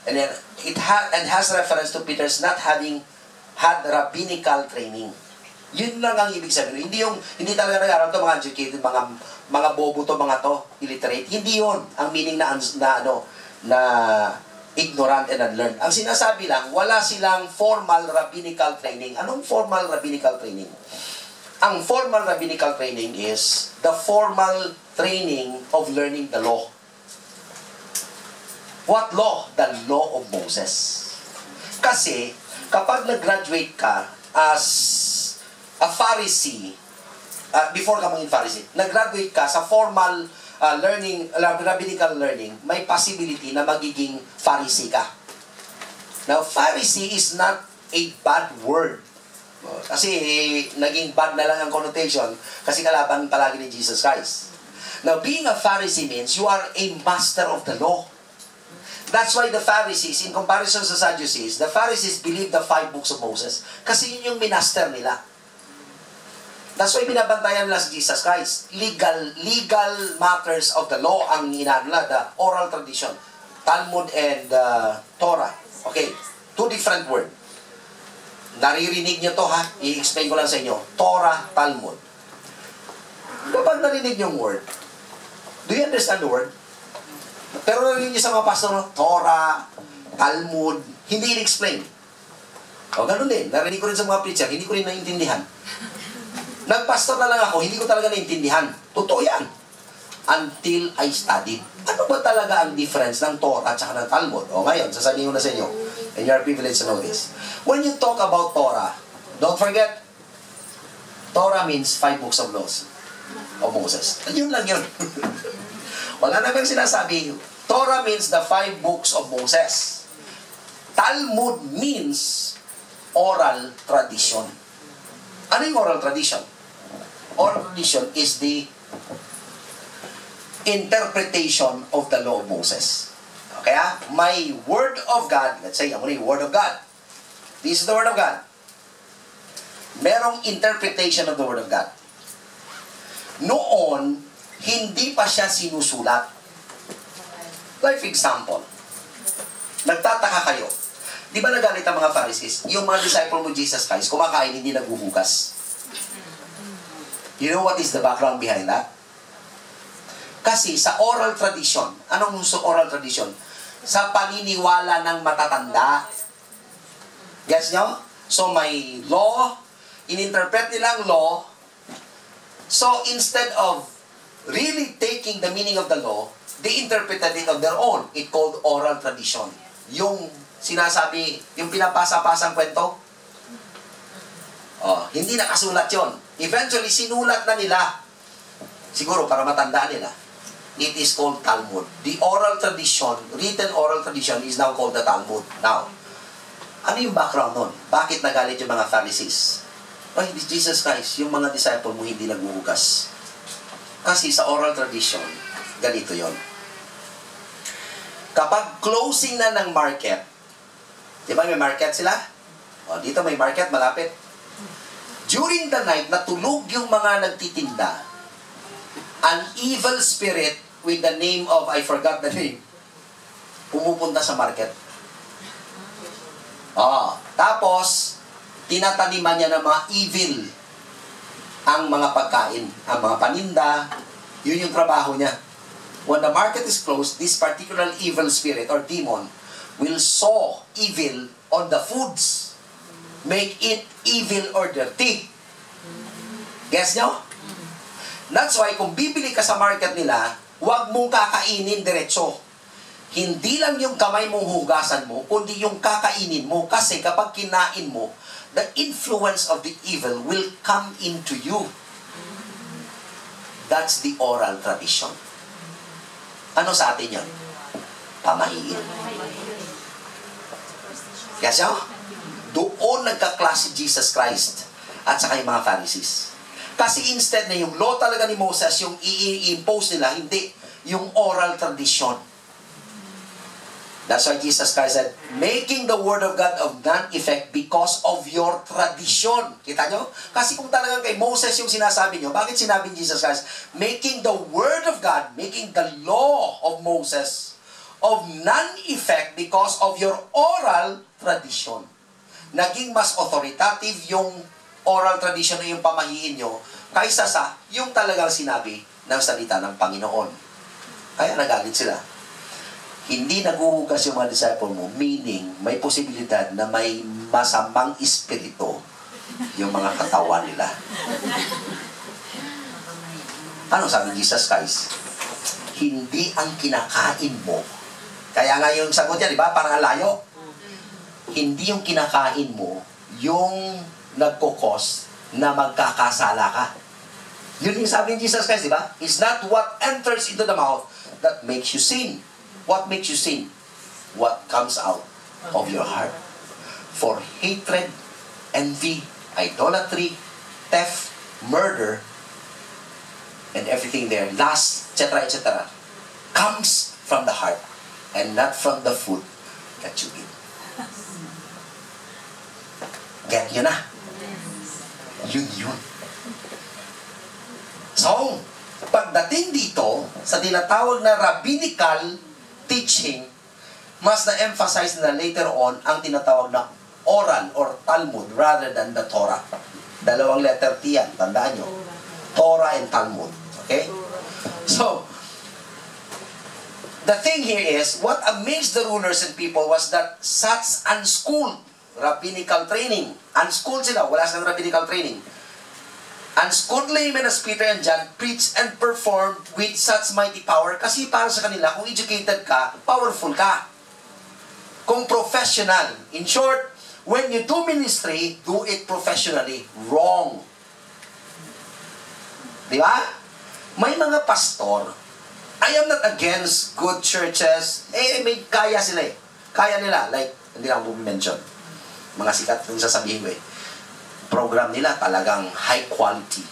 And then, it has reference to Peter's not having had rabbinical training. Yun lang ang ibig sabihin. Hindi talaga nag-aral to mga educated, mga bobo to, mga to, illiterate. Hindi yun ang meaning na ignorant and unlearned. Ang sinasabi lang, wala silang formal rabbinical training. Anong formal rabbinical training? Ang formal rabbinical training is the formal training of learning the law. What law? The law of Moses. Kasi, kapag nag-graduate ka as a Pharisee, before ka maging Pharisee, nag-graduate ka sa formal learning, rabbinical learning, may possibility na magiging Pharisee ka. Now, Pharisee is not a bad word. Kasi naging bad na lang ang connotation kasi kalaban palagi ni Jesus Christ. Now, being a Pharisee means you are a master of the law. That's why the Pharisees, in comparison sa Sadducees, the Pharisees believed the 5 books of Moses kasi yun yung minaster nila. That's why binabantayan nila si Jesus Christ. Legal matters of the law ang inanla, the oral tradition. Talmud and Torah. Okay, 2 different words. Naririnig nyo to ha, i-explain ko lang sa inyo. Torah, Talmud. Kapag narinig yung word, do you understand the word? Pero narinig nyo sa mga pastor, Torah, Talmud, hindi in-explain. O ganun din, narinig ko rin sa mga preacher, hindi ko rin naintindihan. Nagpastor na lang ako, hindi ko talaga naintindihan. Totoo yan. Until I studied. Ano ba talaga ang difference ng Torah at saka ng Talmud? O ngayon, sasabihin ko na sa inyo, and you are privileged to know this. When you talk about Torah, don't forget, Torah means 5 books of laws of Moses. Yun lang yun. Wala namang sinasabi. Torah means the 5 books of Moses. Talmud means oral tradition. Ano yung oral tradition? Oral tradition is the interpretation of the law of Moses. Kaya, my word of God, let's say, yung word of God. This is the word of God. Merong interpretation of the word of God. Noon, hindi pa siya sinusulat. Like for example, nagtataka kayo. Di ba nagalit ang mga Pharisees? Yung mga disciple mo Jesus Christ, kumakain, hindi naghuhugas. You know what is the background behind that? Kasi sa oral tradition, anong oral tradition? Sa paniniwala ng matatanda. Gets nyo? So may law, ininterpret nilang law. So instead of really taking the meaning of the law, they interpreted it on their own. It called oral tradition. Yung sinasabi, yung pinapasa-pasang kwento, hindi nakasulat yon. Eventually, sinulat na nila. Siguro, para matandaan nila. It is called Talmud. The oral tradition, written oral tradition is now called the Talmud. Now, ano yung background nun? Bakit nagalit yung mga Pharisees? Ay, Jesus Christ, yung mga disciple mo hindi naghuhugas. Kasi sa oral tradition, ganito yon. Kapag closing na ng market, di ba may market sila? O, dito may market, malapit. During the night, natulog yung mga nagtitinda. An evil spirit with the name of, I forgot the name, pumupunta sa market. Tapos, tinataniman niya ng mga evil ang mga pagkain, ang mga paninda, yun yung trabaho niya. When the market is closed, this particular evil spirit or demon will sow evil on the foods. Make it evil or dirty. Guess nyo? That's why kung bibili ka sa market nila, huwag mong kakainin diretso. Hindi lang yung kamay mong hugasan mo, kundi yung kakainin mo. Kasi kapag kinain mo, the influence of the evil will come into you. That's the oral tradition. Ano sa atin yun? Pamahiin. Yes, no? Doon nagka-clash si Jesus Christ at saka yung mga Pharisees. Kasi instead na yung law talaga ni Moses, yung i-impose nila, hindi. Yung oral tradition. That's why Jesus Christ said, making the word of God of none effect because of your tradition. Kita nyo? Kasi kung talagang kay Moses yung sinasabi nyo, bakit sinabi ni Jesus Christ, making the word of God, making the law of Moses of none effect because of your oral tradition. Naging mas authoritative yung oral tradition na yung pamahiin nyo kaysa sa yung talagang sinabi ng salita ng Panginoon. Kaya nagalit sila. Hindi naghuhugas yung mga disciple mo, meaning may posibilidad na may masamang espiritu yung mga katawan nila. Ano sabi ni Jesus Christ? Hindi ang kinakain mo. Kaya nga yung sagot niya, di ba? Parang alayo. Hindi yung kinakain mo yung nagkukos na magkakasala ka. Yun yung sabi ni Jesus Christ, di ba? It's not what enters into the mouth that makes you sin. What makes you sin? What comes out of your heart. For hatred, envy, idolatry, theft, murder, and everything there, lust, etc., comes from the heart and not from the food that you eat. Get nyo na? Yun. So, pagdating dito, sa tinatawag na rabbinical teaching, mas na-emphasize na later on ang tinatawag na oral or Talmud rather than the Torah. Dalawang letter T yan, tandaan nyo. Torah and Talmud. Okay? So, the thing here is, what amazed the rulers and people was that such unschooled rabbinical training. Unschooled sila, wala silang rabbinical training. Unschooled laymen as Peter and John preached and performed with such mighty power kasi para sa kanila, kung educated ka, powerful ka. Kung professional. In short, when you do ministry, do it professionally. Wrong. Di ba? May mga pastor, I am not against good churches. May kaya sila eh. Kaya nila. Like, hindi lang mention. Mga sikat yung sasabihin ko eh. Program nila talagang high quality.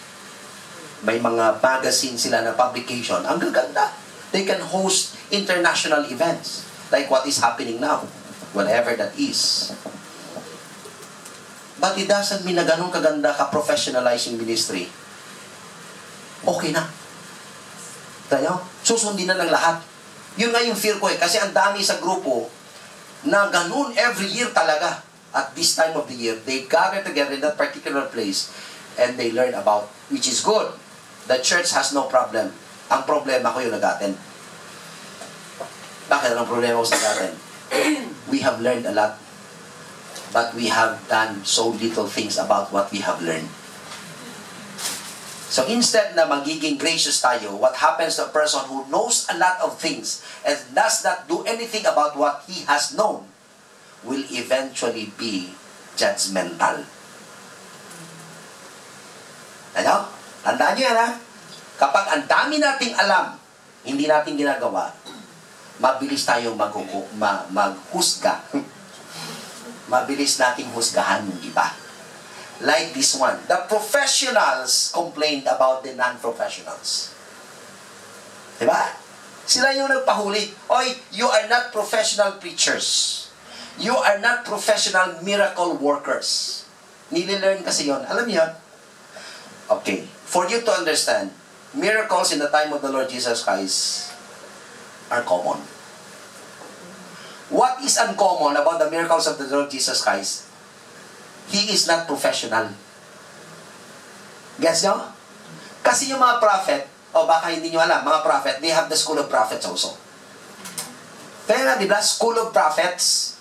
May mga magazine sila na publication. Ang gaganda. They can host international events. Like what is happening now. Whatever that is. But it doesn't mean na ganun kaganda ka-professionalizing ministry. Okay na. Tayo? Susundin na ng lahat. Yun nga yung fear ko eh. Kasi ang dami sa grupo na ganun every year talaga. At this time of the year, they gather together in that particular place and they learn about, which is good. The church has no problem. Ang problema ko yung nag-attend. Bakit ang problema ko sa nag-attend? We have learned a lot, but we have done so little things about what we have learned. So instead na magiging gracious tayo, what happens to a person who knows a lot of things and does not do anything about what he has known will eventually be judgmental. Ano? Tandaan nyo yan ha? Kapag ang dami nating alam, hindi natin ginagawa, mabilis tayong maghusga. Mabilis nating husgahan yung iba. Like this one. The professionals complained about the non-professionals. Diba? Sila yung nagpahuli. Oy, you are not professional preachers. You are not professional miracle workers. Nililearn kasi yon. Alam niyo? Okay. For you to understand, miracles in the time of the Lord Jesus Christ are common. What is uncommon about the miracles of the Lord Jesus Christ? He is not professional. Gets nyo? Kasi yung mga prophet, o baka hindi nyo alam, mga prophet, they have the school of prophets also. Kaya nga, di ba, school of prophets,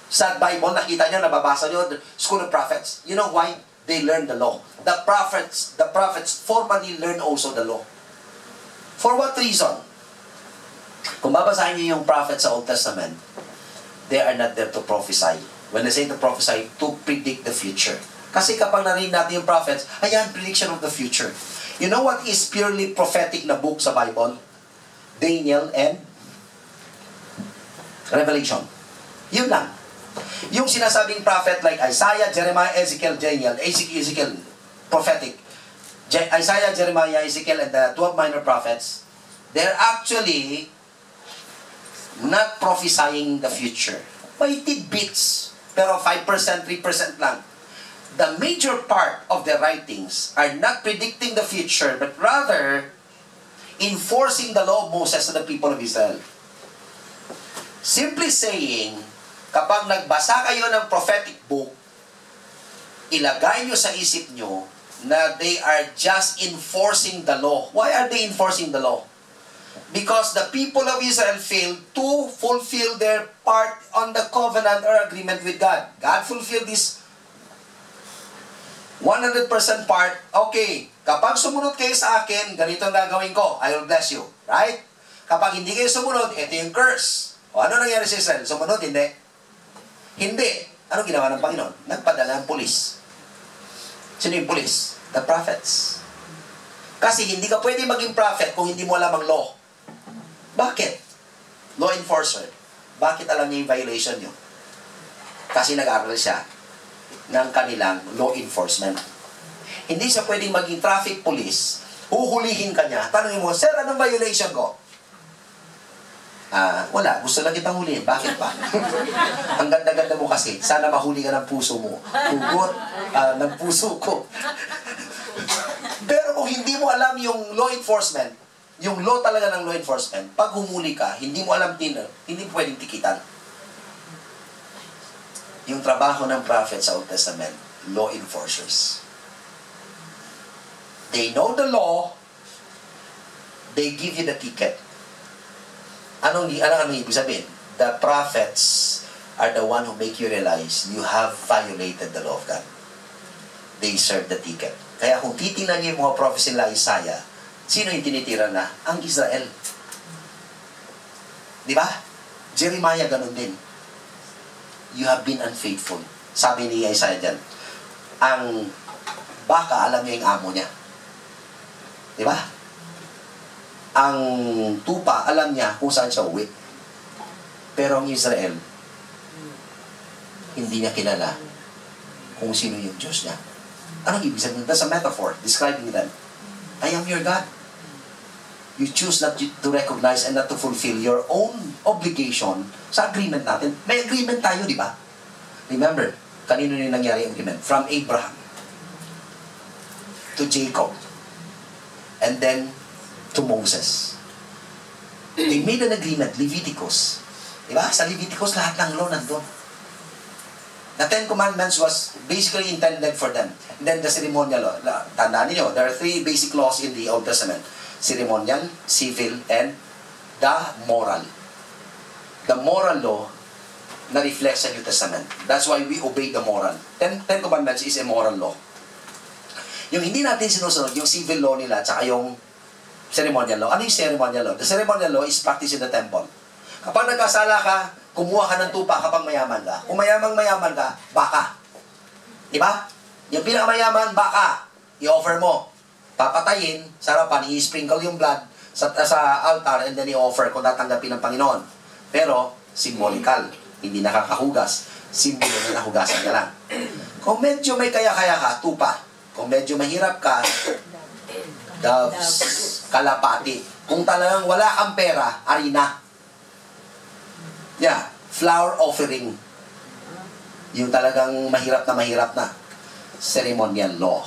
sa Bible, nakita nyo, nababasa nyo, the school of prophets. You know why? They learn the law. The prophets formally learn also the law. For what reason? Kung babasahin nyo yung prophets sa Old Testament, they are not there to prophesy. When they say to prophesy, to predict the future. Kasi kapag narinig natin yung prophets, ayan, prediction of the future. You know what is purely prophetic na book sa Bible? Daniel and Revelation. Yun lang. Yung sinasabing prophet like Isaiah, Jeremiah, Ezekiel, Daniel, Ezekiel, prophetic. Isaiah, Jeremiah, Ezekiel, and the 12 minor prophets, they're actually not prophesying the future. May tidbits, pero 5%, 3% lang. The major part of their writings are not predicting the future, but rather enforcing the law of Moses to the people of Israel. Simply saying, kapag nagbasa kayo ng prophetic book, ilagay nyo sa isip nyo na they are just enforcing the law. Why are they enforcing the law? Because the people of Israel failed to fulfill their part on the covenant or agreement with God. God fulfilled this 100% part. Okay, kapag sumunod kayo sa akin, ganito ang gagawin ko. I will bless you. Right? Kapag hindi kayo sumunod, ito yung curse. O ano nangyari sa Israel? Sumunod, hindi. Hindi. Ano ginawa ng Panginoon? Nagpadala ng pulis. Sino yung pulis? The prophets. Kasi hindi ka pwede maging prophet kung hindi mo alam ang law. Bakit? Law enforcer. Bakit alam niya yung violation niyo? Kasi nag-aaral siya ng kanilang law enforcement. Hindi siya pwedeng maging traffic police, huhulihin ka niya, tanongin mo, sir, anong violation ko? Wala, gusto lang kitang hulihin. Bakit pa? Ang ganda-ganda mo kasi, sana mahuli ka ng puso mo. Hugot ng puso ko. Pero kung hindi mo alam yung law enforcement, yung law talaga ng law enforcement, pag humuli ka, hindi mo alam hindi mo pwedeng tikitan. Yung trabaho ng prophet sa Old Testament, law enforcers. They know the law, they give you the ticket. Anong ibig sabihin? The prophets are the one who make you realize you have violated the law of God. They serve the ticket. Kaya kung titingnan niyo yung mga prophecy nila Isaiah, sino yung tinitira na? Ang Israel. Di ba? Jeremiah ganun din. You have been unfaithful. Sabi ni Isaiah dyan, ang baka alam niya yung amo niya. Di ba? Ang tupa, alam niya kung saan siya uwi. Pero ang Israel, hindi niya kilala kung sino yung Diyos niya. Anong ibig sabihin? That's a metaphor describing them. I am your God. You choose not to recognize and not to fulfill your own obligation sa agreement natin. May agreement tayo, di ba? Remember, kanino yung nangyari yung agreement? From Abraham to Jacob and then to Moses. They made an agreement, Leviticus. Diba? Sa Leviticus, lahat ng law nandun. The Ten Commandments was basically intended for them. And then the ceremonial law. Tandaan niyo, there are 3 basic laws in the Old Testament. Ceremonial, civil, and the moral. The moral law na reflects sa New Testament. That's why we obey the moral. Ten Commandments is a moral law. Yung hindi natin sinusunod, yung civil law nila, tsaka yung ceremonial law. Ano yung ceremonial law? The ceremonial law is practiced in the temple. Kapag nagkasala ka, kumuha ka ng tupa kapag mayaman ka. Kung mayamang-mayaman ka, baka. Di ba? Yung pinakamayaman, baka. I-offer mo. Papatayin, sarapan, i-sprinkle yung blood sa altar and then i-offer kung tatanggapin ng Panginoon. Pero, symbolical. Hindi nakakahugas. Simbolo na nahugasan ka lang. Kung medyo may kaya-kaya ka, tupa. Kung medyo mahirap ka, doves, kalapati. Kung talagang wala kang pera, arena. Yeah, flower offering. Yung talagang mahirap na ceremonial law.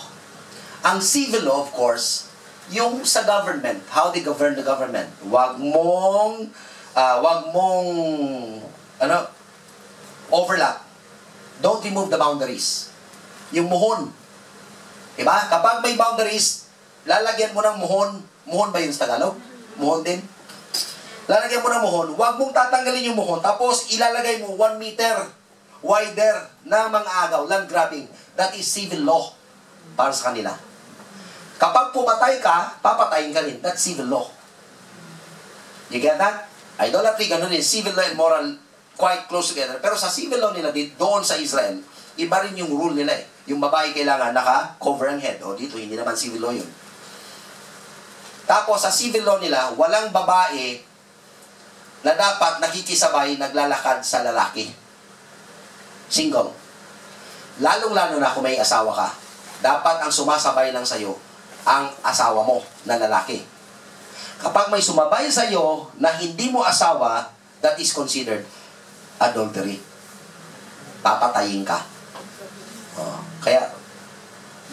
Ang civil law, of course, yung sa government, how they govern the government. Wag mong overlap. Don't remove the boundaries. Yung muhon. Diba? Kapag may boundaries, lalagyan mo ng muhon. Muhon ba yun sa Tagalog? Muhon din? Lalagyan mo ng muhon. Huwag mong tatanggalin yung muhon. Tapos ilalagay mo 1 meter wider na mga agaw, land grabbing. That is civil law para sa kanila. Kapag pumatay ka, papatayin ka rin. That's civil law. You get that? Idolatry, ganun din. Civil law and moral quite close together. Pero sa civil law nila, doon sa Israel, iba rin yung rule nila eh. Yung babae kailangan naka-cover ang head. O dito, hindi naman civil law yun. Tapos, sa civil law nila, walang babae na dapat nakikisabay, naglalakad sa lalaki. Single. Lalong-lalo na kung may asawa ka. Dapat ang sumasabay lang sa'yo, ang asawa mo na lalaki. Kapag may sumabay sa'yo na hindi mo asawa, that is considered adultery. Papatayin ka. Kaya,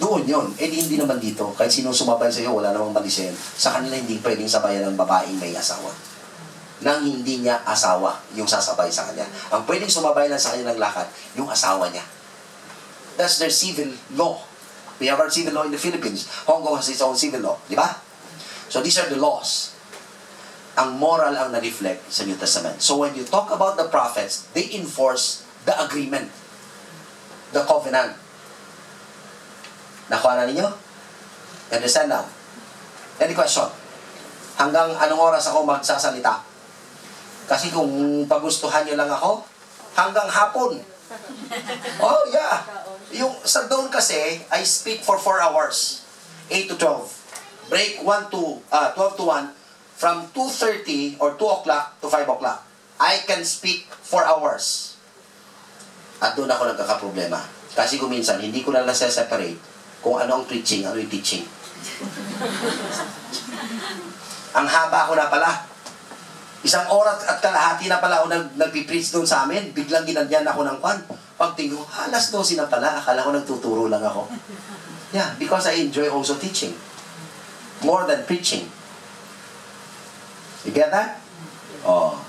doon yun. Hindi naman dito. Kahit sino sumabay sa'yo, wala namang malisen. Sa kanila hindi pwedeng sabayan ng babaeng may asawa. Nang hindi niya asawa yung sasabay sa kanya. Ang pwedeng sumabay lang sa kanilang lakad, yung asawa niya. That's their civil law. We have our civil law in the Philippines. Hong Kong has its own civil law. Di ba? So these are the laws. Ang moral ang na-reflect sa New Testament. So when you talk about the prophets, they enforce the agreement. The covenant. Nakuha na ninyo? Understand now? Any question? Hanggang anong oras ako magsasalita? Kasi kung pagustuhan nyo lang ako, hanggang hapon. Oh, yeah. Yung sa doon kasi, I speak for 4 hours. 8 to 12. break 12 to 1, from 2:30 or 2 o'clock to 5 o'clock. I can speak 4 hours. At doon ako nagkakaproblema. Kasi kung minsan, hindi ko na nasa-separate kung ano ang preaching, ano yung teaching. Ang haba ako na pala. 1 oras at kalahati na pala ako nagpipreach doon sa amin. Biglang ginanyan ako ng kwan. Pagtingin ko, alas 12 na pala. Akala ko nagtuturo lang ako. Yeah, because I enjoy also teaching. More than preaching. You get that? Oh.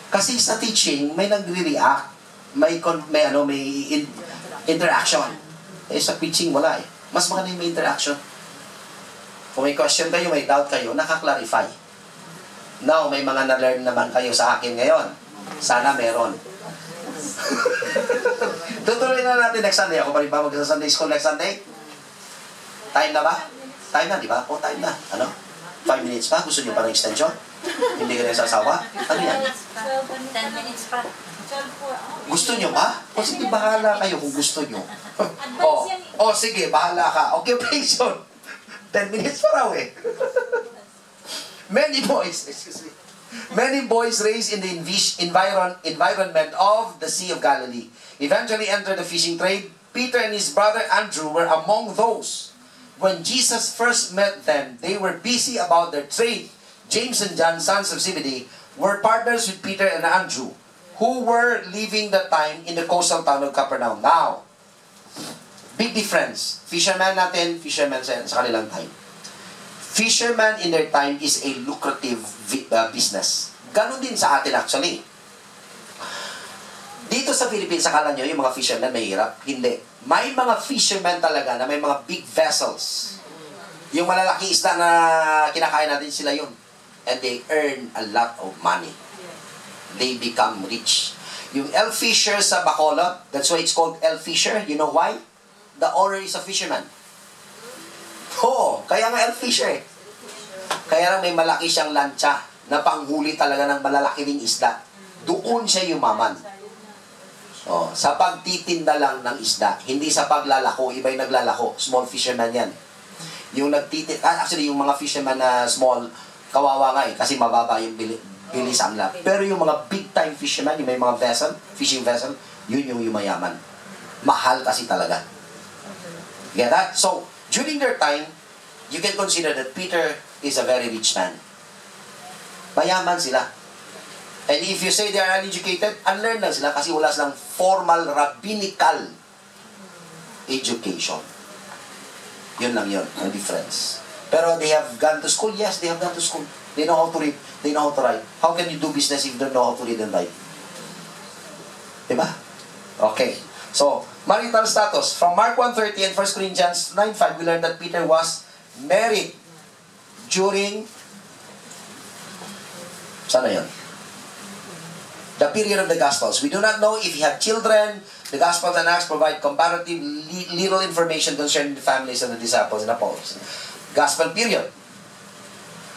Kasi sa teaching, may nagre-react. May interaction. Eh, sa preaching, wala eh. Mas maganda yung may interaction. Kung may question kayo, may doubt kayo, nakaklarify. Now, may mga na-learn naman kayo sa akin ngayon. Sana meron. Tutuloy na natin next Sunday. Ako pa rin ba mag-Sunday school next Sunday? Time na ba? Time na, di ba? O, time na. Ano? 5 minutes pa? Gusto nyo pa ng extension? Hindi ka na sasawa? Ano yan? 10 minutes pa. Gusto nyo ba? O sige, bahala kayo kung gusto nyo. O sige, bahala ka. Occupation. 10 minutes pa raw eh. Many boys raised in the environment of the Sea of Galilee eventually entered the fishing trade. Peter and his brother Andrew were among those. When Jesus first met them, they were busy about their trade. James and John, sons of Zebedee, were partners with Peter and Andrew, who were living the time in the coastal town of Capernaum. Now, big difference. Fisherman natin, fisherman sa kanilang time. Fisherman in their time is a lucrative business. Ganon din sa atin actually. Dito sa Philippines, akala nyo yung mga fishermen mahirap? Hindi. May mga fishermen talaga na may mga big vessels. Yung malalaking isda na kinakain natin, sila yun. And they earn a lot of money. They become rich. Yung elf fisher sa Bacolod, that's why it's called elf fisher. You know why? The owner is a fisherman. Oo, kaya nga elf fisher eh. Kaya lang may malaki siyang lancha na panghuli talaga ng malalaki ding isda. Doon siya yumaman. Oh, sa pagtitinda lang ng isda, hindi sa paglalako, iba yung naglalako. Small fisherman yan. Yung actually yung mga fisherman na small, kawawa nga eh, kasi mababa yung bilisan nila. Pero yung mga big time fisherman, yung may mga vessel, fishing vessel, yun yung yumayaman. Mahal kasi talaga. Get that? So, during their time, you can consider that Peter is a very rich man. Mayaman sila. And if you say they are uneducated, unlearned lang sila kasi wala silang formal rabbinical education. Yun lang yun, ang difference. Pero they have gone to school? Yes, they have gone to school. They know how to read, they know how to write. How can you do business if you don't know how to read and write? Diba? Okay. So, marital status. From Mark 1:30 and 1 Corinthians 9:5, we learned that Peter was married during sana yun? The period of the Gospels. We do not know if he had children. The Gospels and Acts provide comparative little information concerning the families of the disciples and apostles. Gospel period.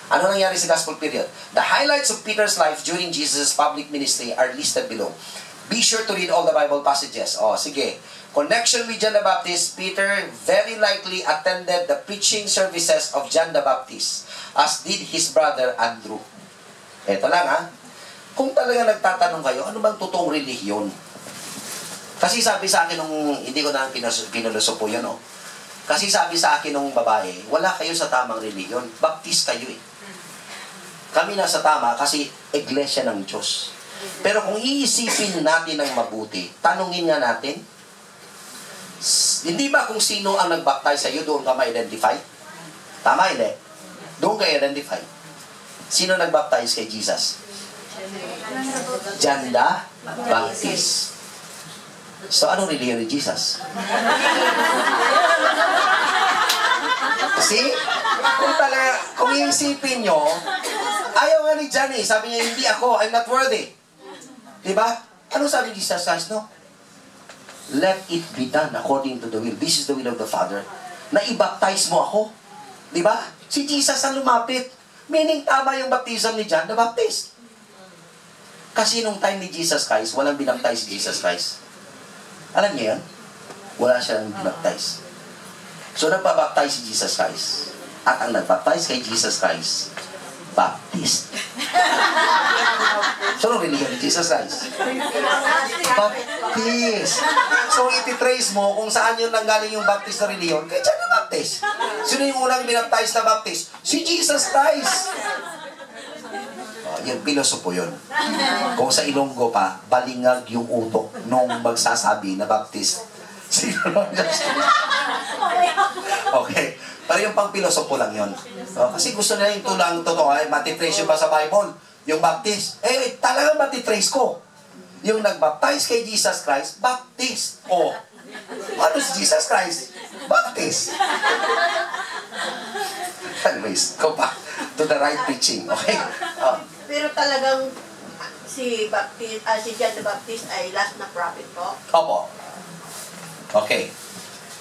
Ano nangyari sa Gospel period? The highlights of Peter's life during Jesus' public ministry are listed below. Be sure to read all the Bible passages. Oh, sige. Connection with John the Baptist, Peter very likely attended the preaching services of John the Baptist, as did his brother Andrew. Ito lang ha. Kung talaga nagtatanong kayo, ano bang totoong relihiyon? Kasi sabi sa akin nung, hindi ko na pinuluso po yun, no? Kasi sabi sa akin nung babae, wala kayo sa tamang relihiyon. Baptist kayo eh. Kami nasa tama kasi iglesia ng Diyos. Pero kung iisipin natin ng mabuti, tanungin nga natin, hindi ba kung sino ang nagbaptize sa iyo, doon ka ma-identify? Tama, hindi? Doon ka identify. Sino nagbaptize kay Jesus? John the Baptist. So, anong religion ni Jesus? See? Kung iisipin nyo, ayaw nga ni John eh. Sabi niya, hindi ako, I'm not worthy. Diba? Ano sabi ni Jesus Christ, no? Let it be done according to the will. This is the will of the Father. Na i-baptize mo ako. Diba? Si Jesus ang lumapit. Meaning, tama yung baptism ni John the Baptist. Kasi nung time ni Jesus Christ, walang binaptize si Jesus Christ. Alam niyo yan? Wala siyang binaptize. So, nagpabaptize si Jesus Christ. At ang nagbaptize kay Jesus Christ, Baptist. So, ano religion ni Jesus Christ? Baptist. So, ititrace mo kung saan yun nanggaling yung Baptist na religion, kay John the Baptist. Sino yung unang binaptize na Baptist? Si Jesus Christ. Yung pilosopo yun. Kung sa Ilonggo pa, balingag yung utok nung magsasabi na Baptist. Okay. Pero yung pang pilosopo lang yun. Kasi gusto nila yung tulang totoo. Matitrace yun ba sa Bible? Yung Baptist. Talagang matitrace ko. Yung nagbaptize kay Jesus Christ, Baptist. Ano si Jesus Christ? Baptist. Anyways, go back to the right preaching. Okay? Pero talagang si John the Baptist ay last na prophet po? Opo. Okay.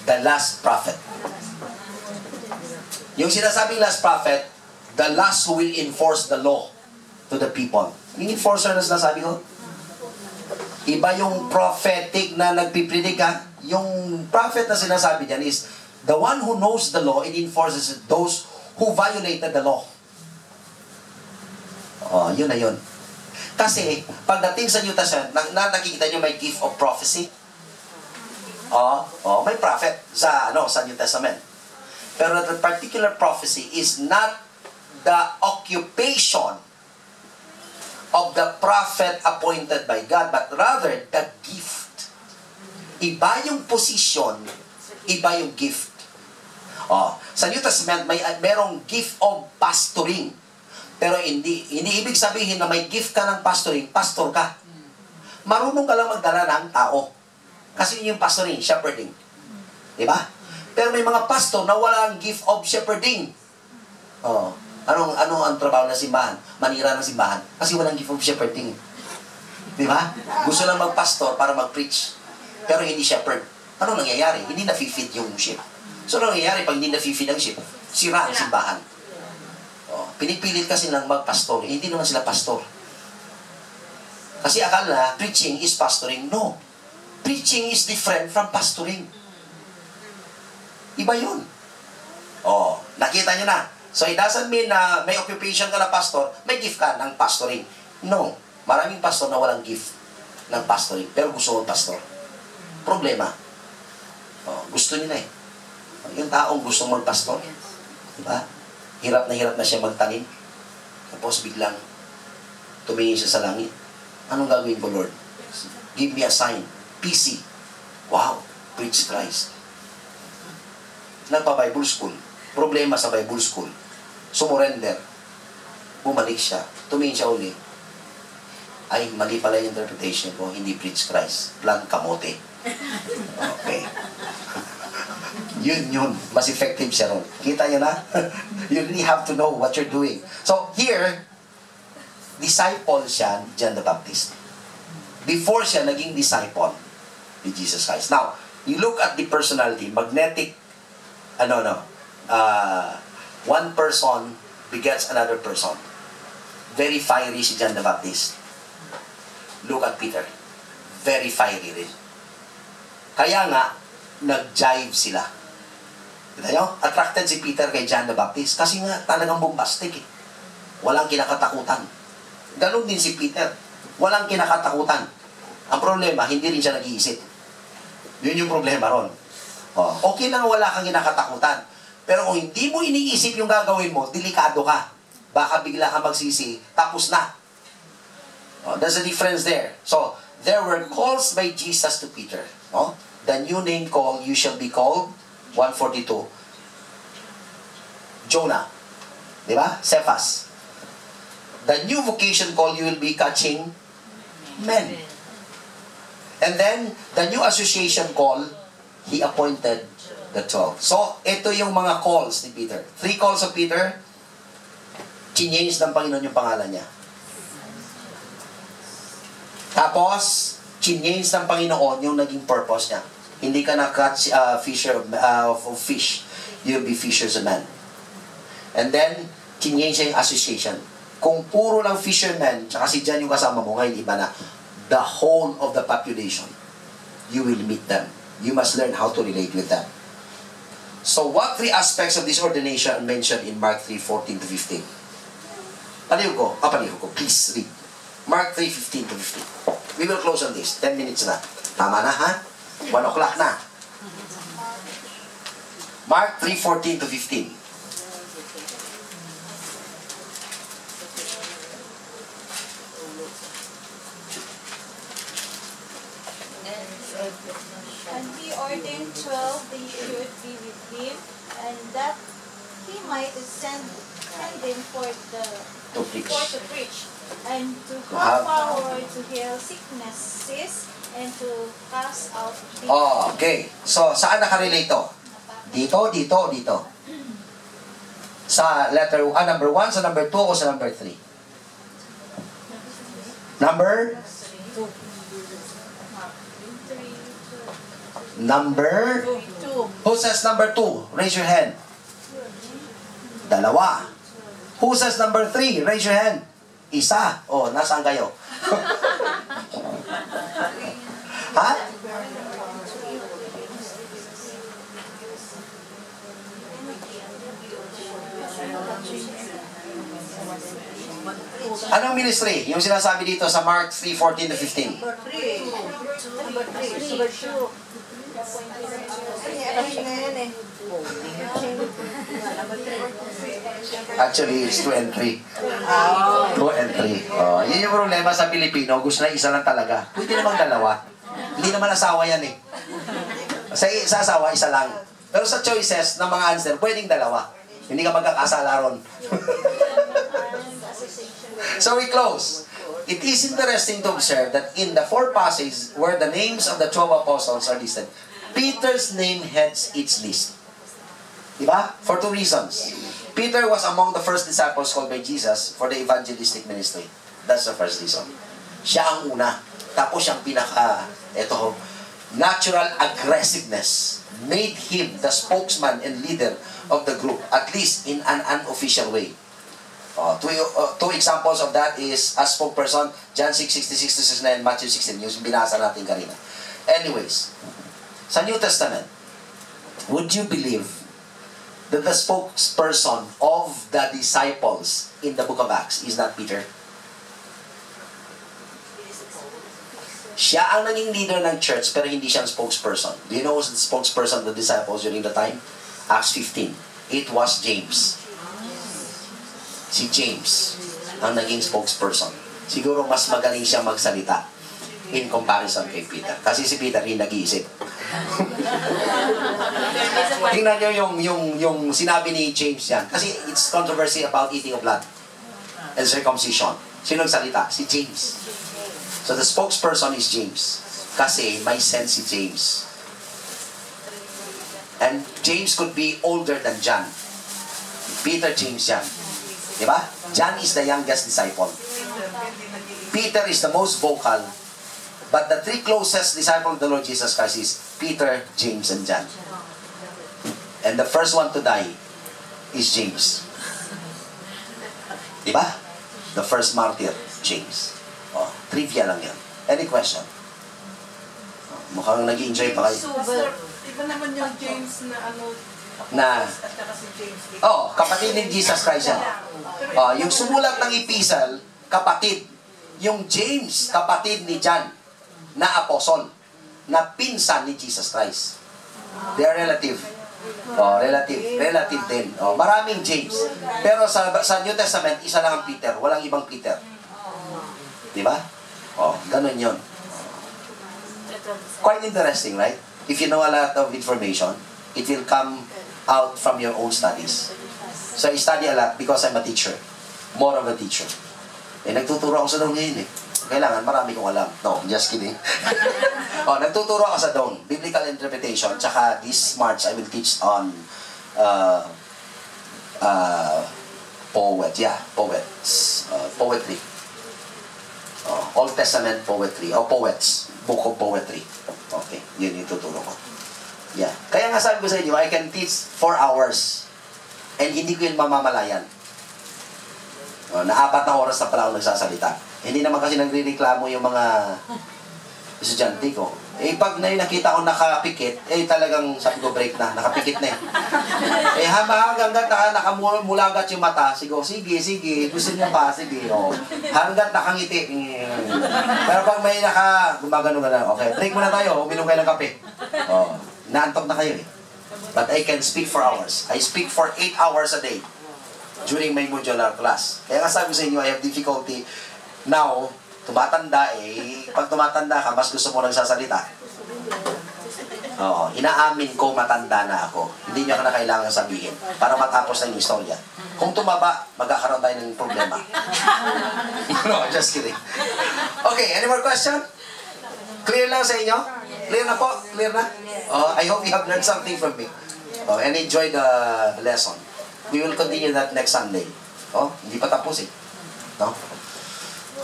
The last prophet. Yung sinasabing last prophet, the last who will enforce the law to the people. Yung enforcer na sinasabi ko? Iba yung prophetic na nagpipredict ha. Yung prophet na sinasabi dyan is the one who knows the law and enforces those who violated the law. Yun na yun. Kasi, pagdating sa New Testament, nakikita nyo may gift of prophecy. May prophet sa New Testament. Pero the particular prophecy is not the occupation of the prophet appointed by God, but rather the gift. Iba yung position, iba yung gift. Sa New Testament, merong gift of pastoring. Pero hindi ibig sabihin na may gift ka ng pastoring, pastor ka. Marunong ka lang magdala ng tao. Kasi yun yung pastoring, shepherding. Diba? Pero may mga pastor na walang gift of shepherding. Anong ang trabaho ng simbahan? Manira ng simbahan. Kasi walang gift of shepherding. Diba? Gusto lang magpastor para mag-preach. Pero hindi shepherd. Anong nangyayari? Hindi na-feed yung sheep. So, anong nangyayari pag hindi na-feed ang sheep? Sira ang simbahan. Pinipilit kasi lang magpastor. Hindi naman sila pastor. Kasi akala, preaching is pastoring. No. Preaching is different from pastoring. Iba yun. Nakita nyo na. So, it doesn't mean na may occupation ka na pastor, may gift ka ng pastoring. No. Maraming pastor na walang gift ng pastoring, pero gusto mo pastor. Problema. Gusto nila eh. Yung taong gusto mo pastor, diba? Hirap na siya magtanim. Tapos biglang tumingin siya sa langit. Anong gagawin ko, Lord? Give me a sign. PC. Wow. Preach Christ. Nagpa-Bible school. Problema sa Bible school. Sumurrender. Bumalik siya. Tumingin siya uli. Ay, mali pala yung interpretation ko. Hindi preach Christ. Plan kamote. Okay. Yun. Mas effective siya ron. Kita nyo na? You really have to know what you're doing. So, here, disciple siya ni John the Baptist. Before siya naging disciple ni Jesus Christ. Now, you look at the personality, magnetic, one person begets another person. Very fiery si John the Baptist. Look at Peter. Very fiery rin. Kaya nga, nag-jive sila. Kita nyo? Attracted si Peter kay John the Baptist kasi nga talagang bombastic eh. Walang kinakatakutan. Ganun din si Peter. Walang kinakatakutan. Ang problema, hindi rin siya nag-iisip. Yun yung problema ron. Okay lang wala kang kinakatakutan. Pero kung hindi mo iniisip yung gagawin mo, delikado ka. Baka bigla ka magsisi, tapos na. There's a difference there. So, there were calls by Jesus to Peter. The new name called, you shall be called, 142. Jonah. Diba? Cephas. The new vocation called, you will be catching men. And then, the new association call, he appointed the 12. So, ito yung mga calls ni Peter. 3 calls of Peter, change ng Panginoon yung pangalan niya. Tapos, change ng Panginoon yung naging purpose niya. Hindi ka na catch fisher of fish. You'll be fishers of men. And then, change yung association. Kung puro lang fishermen, tsaka si John yung kasama mo, ngayon iba na, the whole of the population, you will meet them. You must learn how to relate with them. So, what three aspects of this ordination are mentioned in Mark 3:14 to 15? Palihog ko. Please read. Mark 3:15 to 15. We will close on this. 10 minutes na. Tama na, ha? 1 o'clock na. Mark 3:14 to 15. And he ordained 12 they should be with him, and that he might send them forth To preach. to preach, and to To have have- power to heal sicknesses, and to cast out demons. Oh, okay. So, saan nakarelate to? Dito. Sa letter, number 1, sa number 2, o sa number 3? Number? Number? 2. Who says number 2? Raise your hand. Dalawa. Who says number 3? Raise your hand. Isa. Oh, nasaan kayo? Ha? Anong ministry? Yung sinasabi dito sa Mark 3:14 to 15. Number 3. Number 3. Number 2. Actually, it's 2 and 3. 2 and 3. Oh, yun yung problema sa Pilipino. Gusto na isa lang talaga. Pwede namang dalawa. Hindi naman asawa yan eh. Sa asawa, isa lang. Pero sa choices ng mga answer, pwedeng dalawa. Hindi ka magkakasala ron. So we close. It is interesting to observe that in the 4 passages where the names of the 12 apostles are listed, Peter's name heads each list. Diba? For 2 reasons. Peter was among the first disciples called by Jesus for the evangelistic ministry. That's the first reason. Siya ang una. Tapos siyang natural aggressiveness made him the spokesman and leader of the group, at least in an unofficial way. Two examples of that is as spokesperson, John 6:66-69, Matthew 16, yung binasa natin kanina. Anyways, sa New Testament, would you believe that the spokesperson of the disciples in the book of Acts is not Peter? Siya ang naging leader ng church pero hindi siya ang spokesperson. Do you know who's the spokesperson of the disciples during the time? Acts 15. It was James. Si James ang naging spokesperson. Siguro mas magaling siya magsalita in comparison kay Peter. Kasi si Peter rin nag-iisip. Tingnan nyo yung sinabi ni James yan. Kasi it's controversy about eating of blood and circumcision. Sino nagsalita? Si James. So the spokesperson is James. Kasi may sense si James. And James could be older than John. Peter, James yan. Diba? John is the youngest disciple. Peter is the most vocal. But the 3 closest disciples of the Lord Jesus Christ is Peter, James, and John. And the first one to die is James. Diba? The first martyr, James. Oh, trivia lang yan. Any question? Mukhang nag-enjoy pa kayo. Pastor, iba naman yung James na Na, at saka si James. kapatid ni Jesus Christ yan. Yung sumulat ng epistle, kapatid. Yung James, kapatid ni John, na apostle, na pinsan ni Jesus Christ. They are relative. Relative din. Maraming James. Pero sa New Testament, isa lang ang Peter. Walang ibang Peter. Diba? Ganun yun. Quite interesting, right? If you know a lot of information, it will come out from your own studies. So I study a lot because I'm a teacher. More of a teacher. Nagtuturo ako sa dawn ngayon eh. Kailangan marami kong alam. No, just kidding. Nagtuturo ako sa dawn. Biblical interpretation. Tsaka this March, I will teach on poetry. Old Testament poetry. Poets. Book of poetry. Okay, yun yung tuturo ko. Yeah. Kaya nga sabi ko sa inyo, I can teach 4 hours. And hindi ko yun mamamalayan. Na 4 na oras na pala ako nagsasalita. Hindi naman kasi nagre-reklamo yung mga estudyante ko. Eh, pag nakita ko nakapikit, eh talagang sabi ko break na, nakapikit na eh. Eh, hanggang nakamulagat yung mata, sige, gusto niya pa, sige, oh. Hanggat nakangiti. Pero pag may gumagano ka na, okay, break muna tayo, uminom kayo ng kape. Oh, naantok na kayo eh. But I can speak for hours. I speak for 8 hours a day during my modular class. Kaya nga sabi ko sa inyo, I have difficulty now, tumatanda eh, pag tumatanda ka, mas gusto mo nagsasalita. Oo, inaamin ko matanda na ako. Hindi nyo na kailangan sabihin para matapos na yung istorya. Kung tumaba, magkakaroon tayo ng problema. No, just kidding. Okay, any more question? Clear lang sa inyo? Clear na po? Clear na? I hope you have learned something from me. And enjoy the lesson. We will continue that next Sunday. Hindi pa tapos eh. No?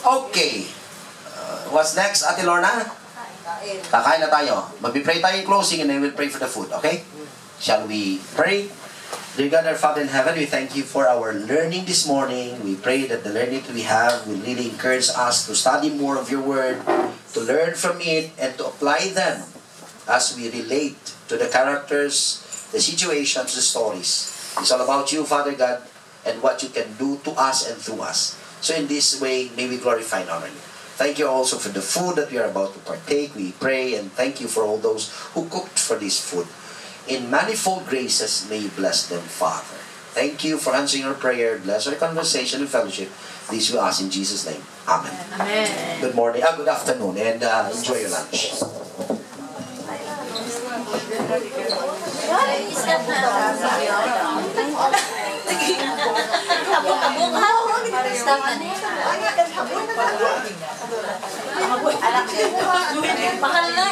Okay. What's next, Ate Lorna? Kakain na tayo. Mag-pray tayo in closing and then we'll pray for the food, okay? Shall we pray? Dear God, our Father in heaven, we thank you for our learning this morning. We pray that the learning that we have will really encourage us to study more of your word, to learn from it, and to apply them as we relate to the characters, the situations, the stories. It's all about you, Father God, and what you can do to us and through us. So in this way, may we glorify and honor you. Thank you also for the food that we are about to partake. We pray and thank you for all those who cooked for this food. In manifold graces, may you bless them, Father. Thank you for answering our prayer. Bless our conversation and fellowship. This we ask in Jesus' name. Amen. Amen. Good morning. Good afternoon. And enjoy your lunch. Stop na. Stop na. Mahal na.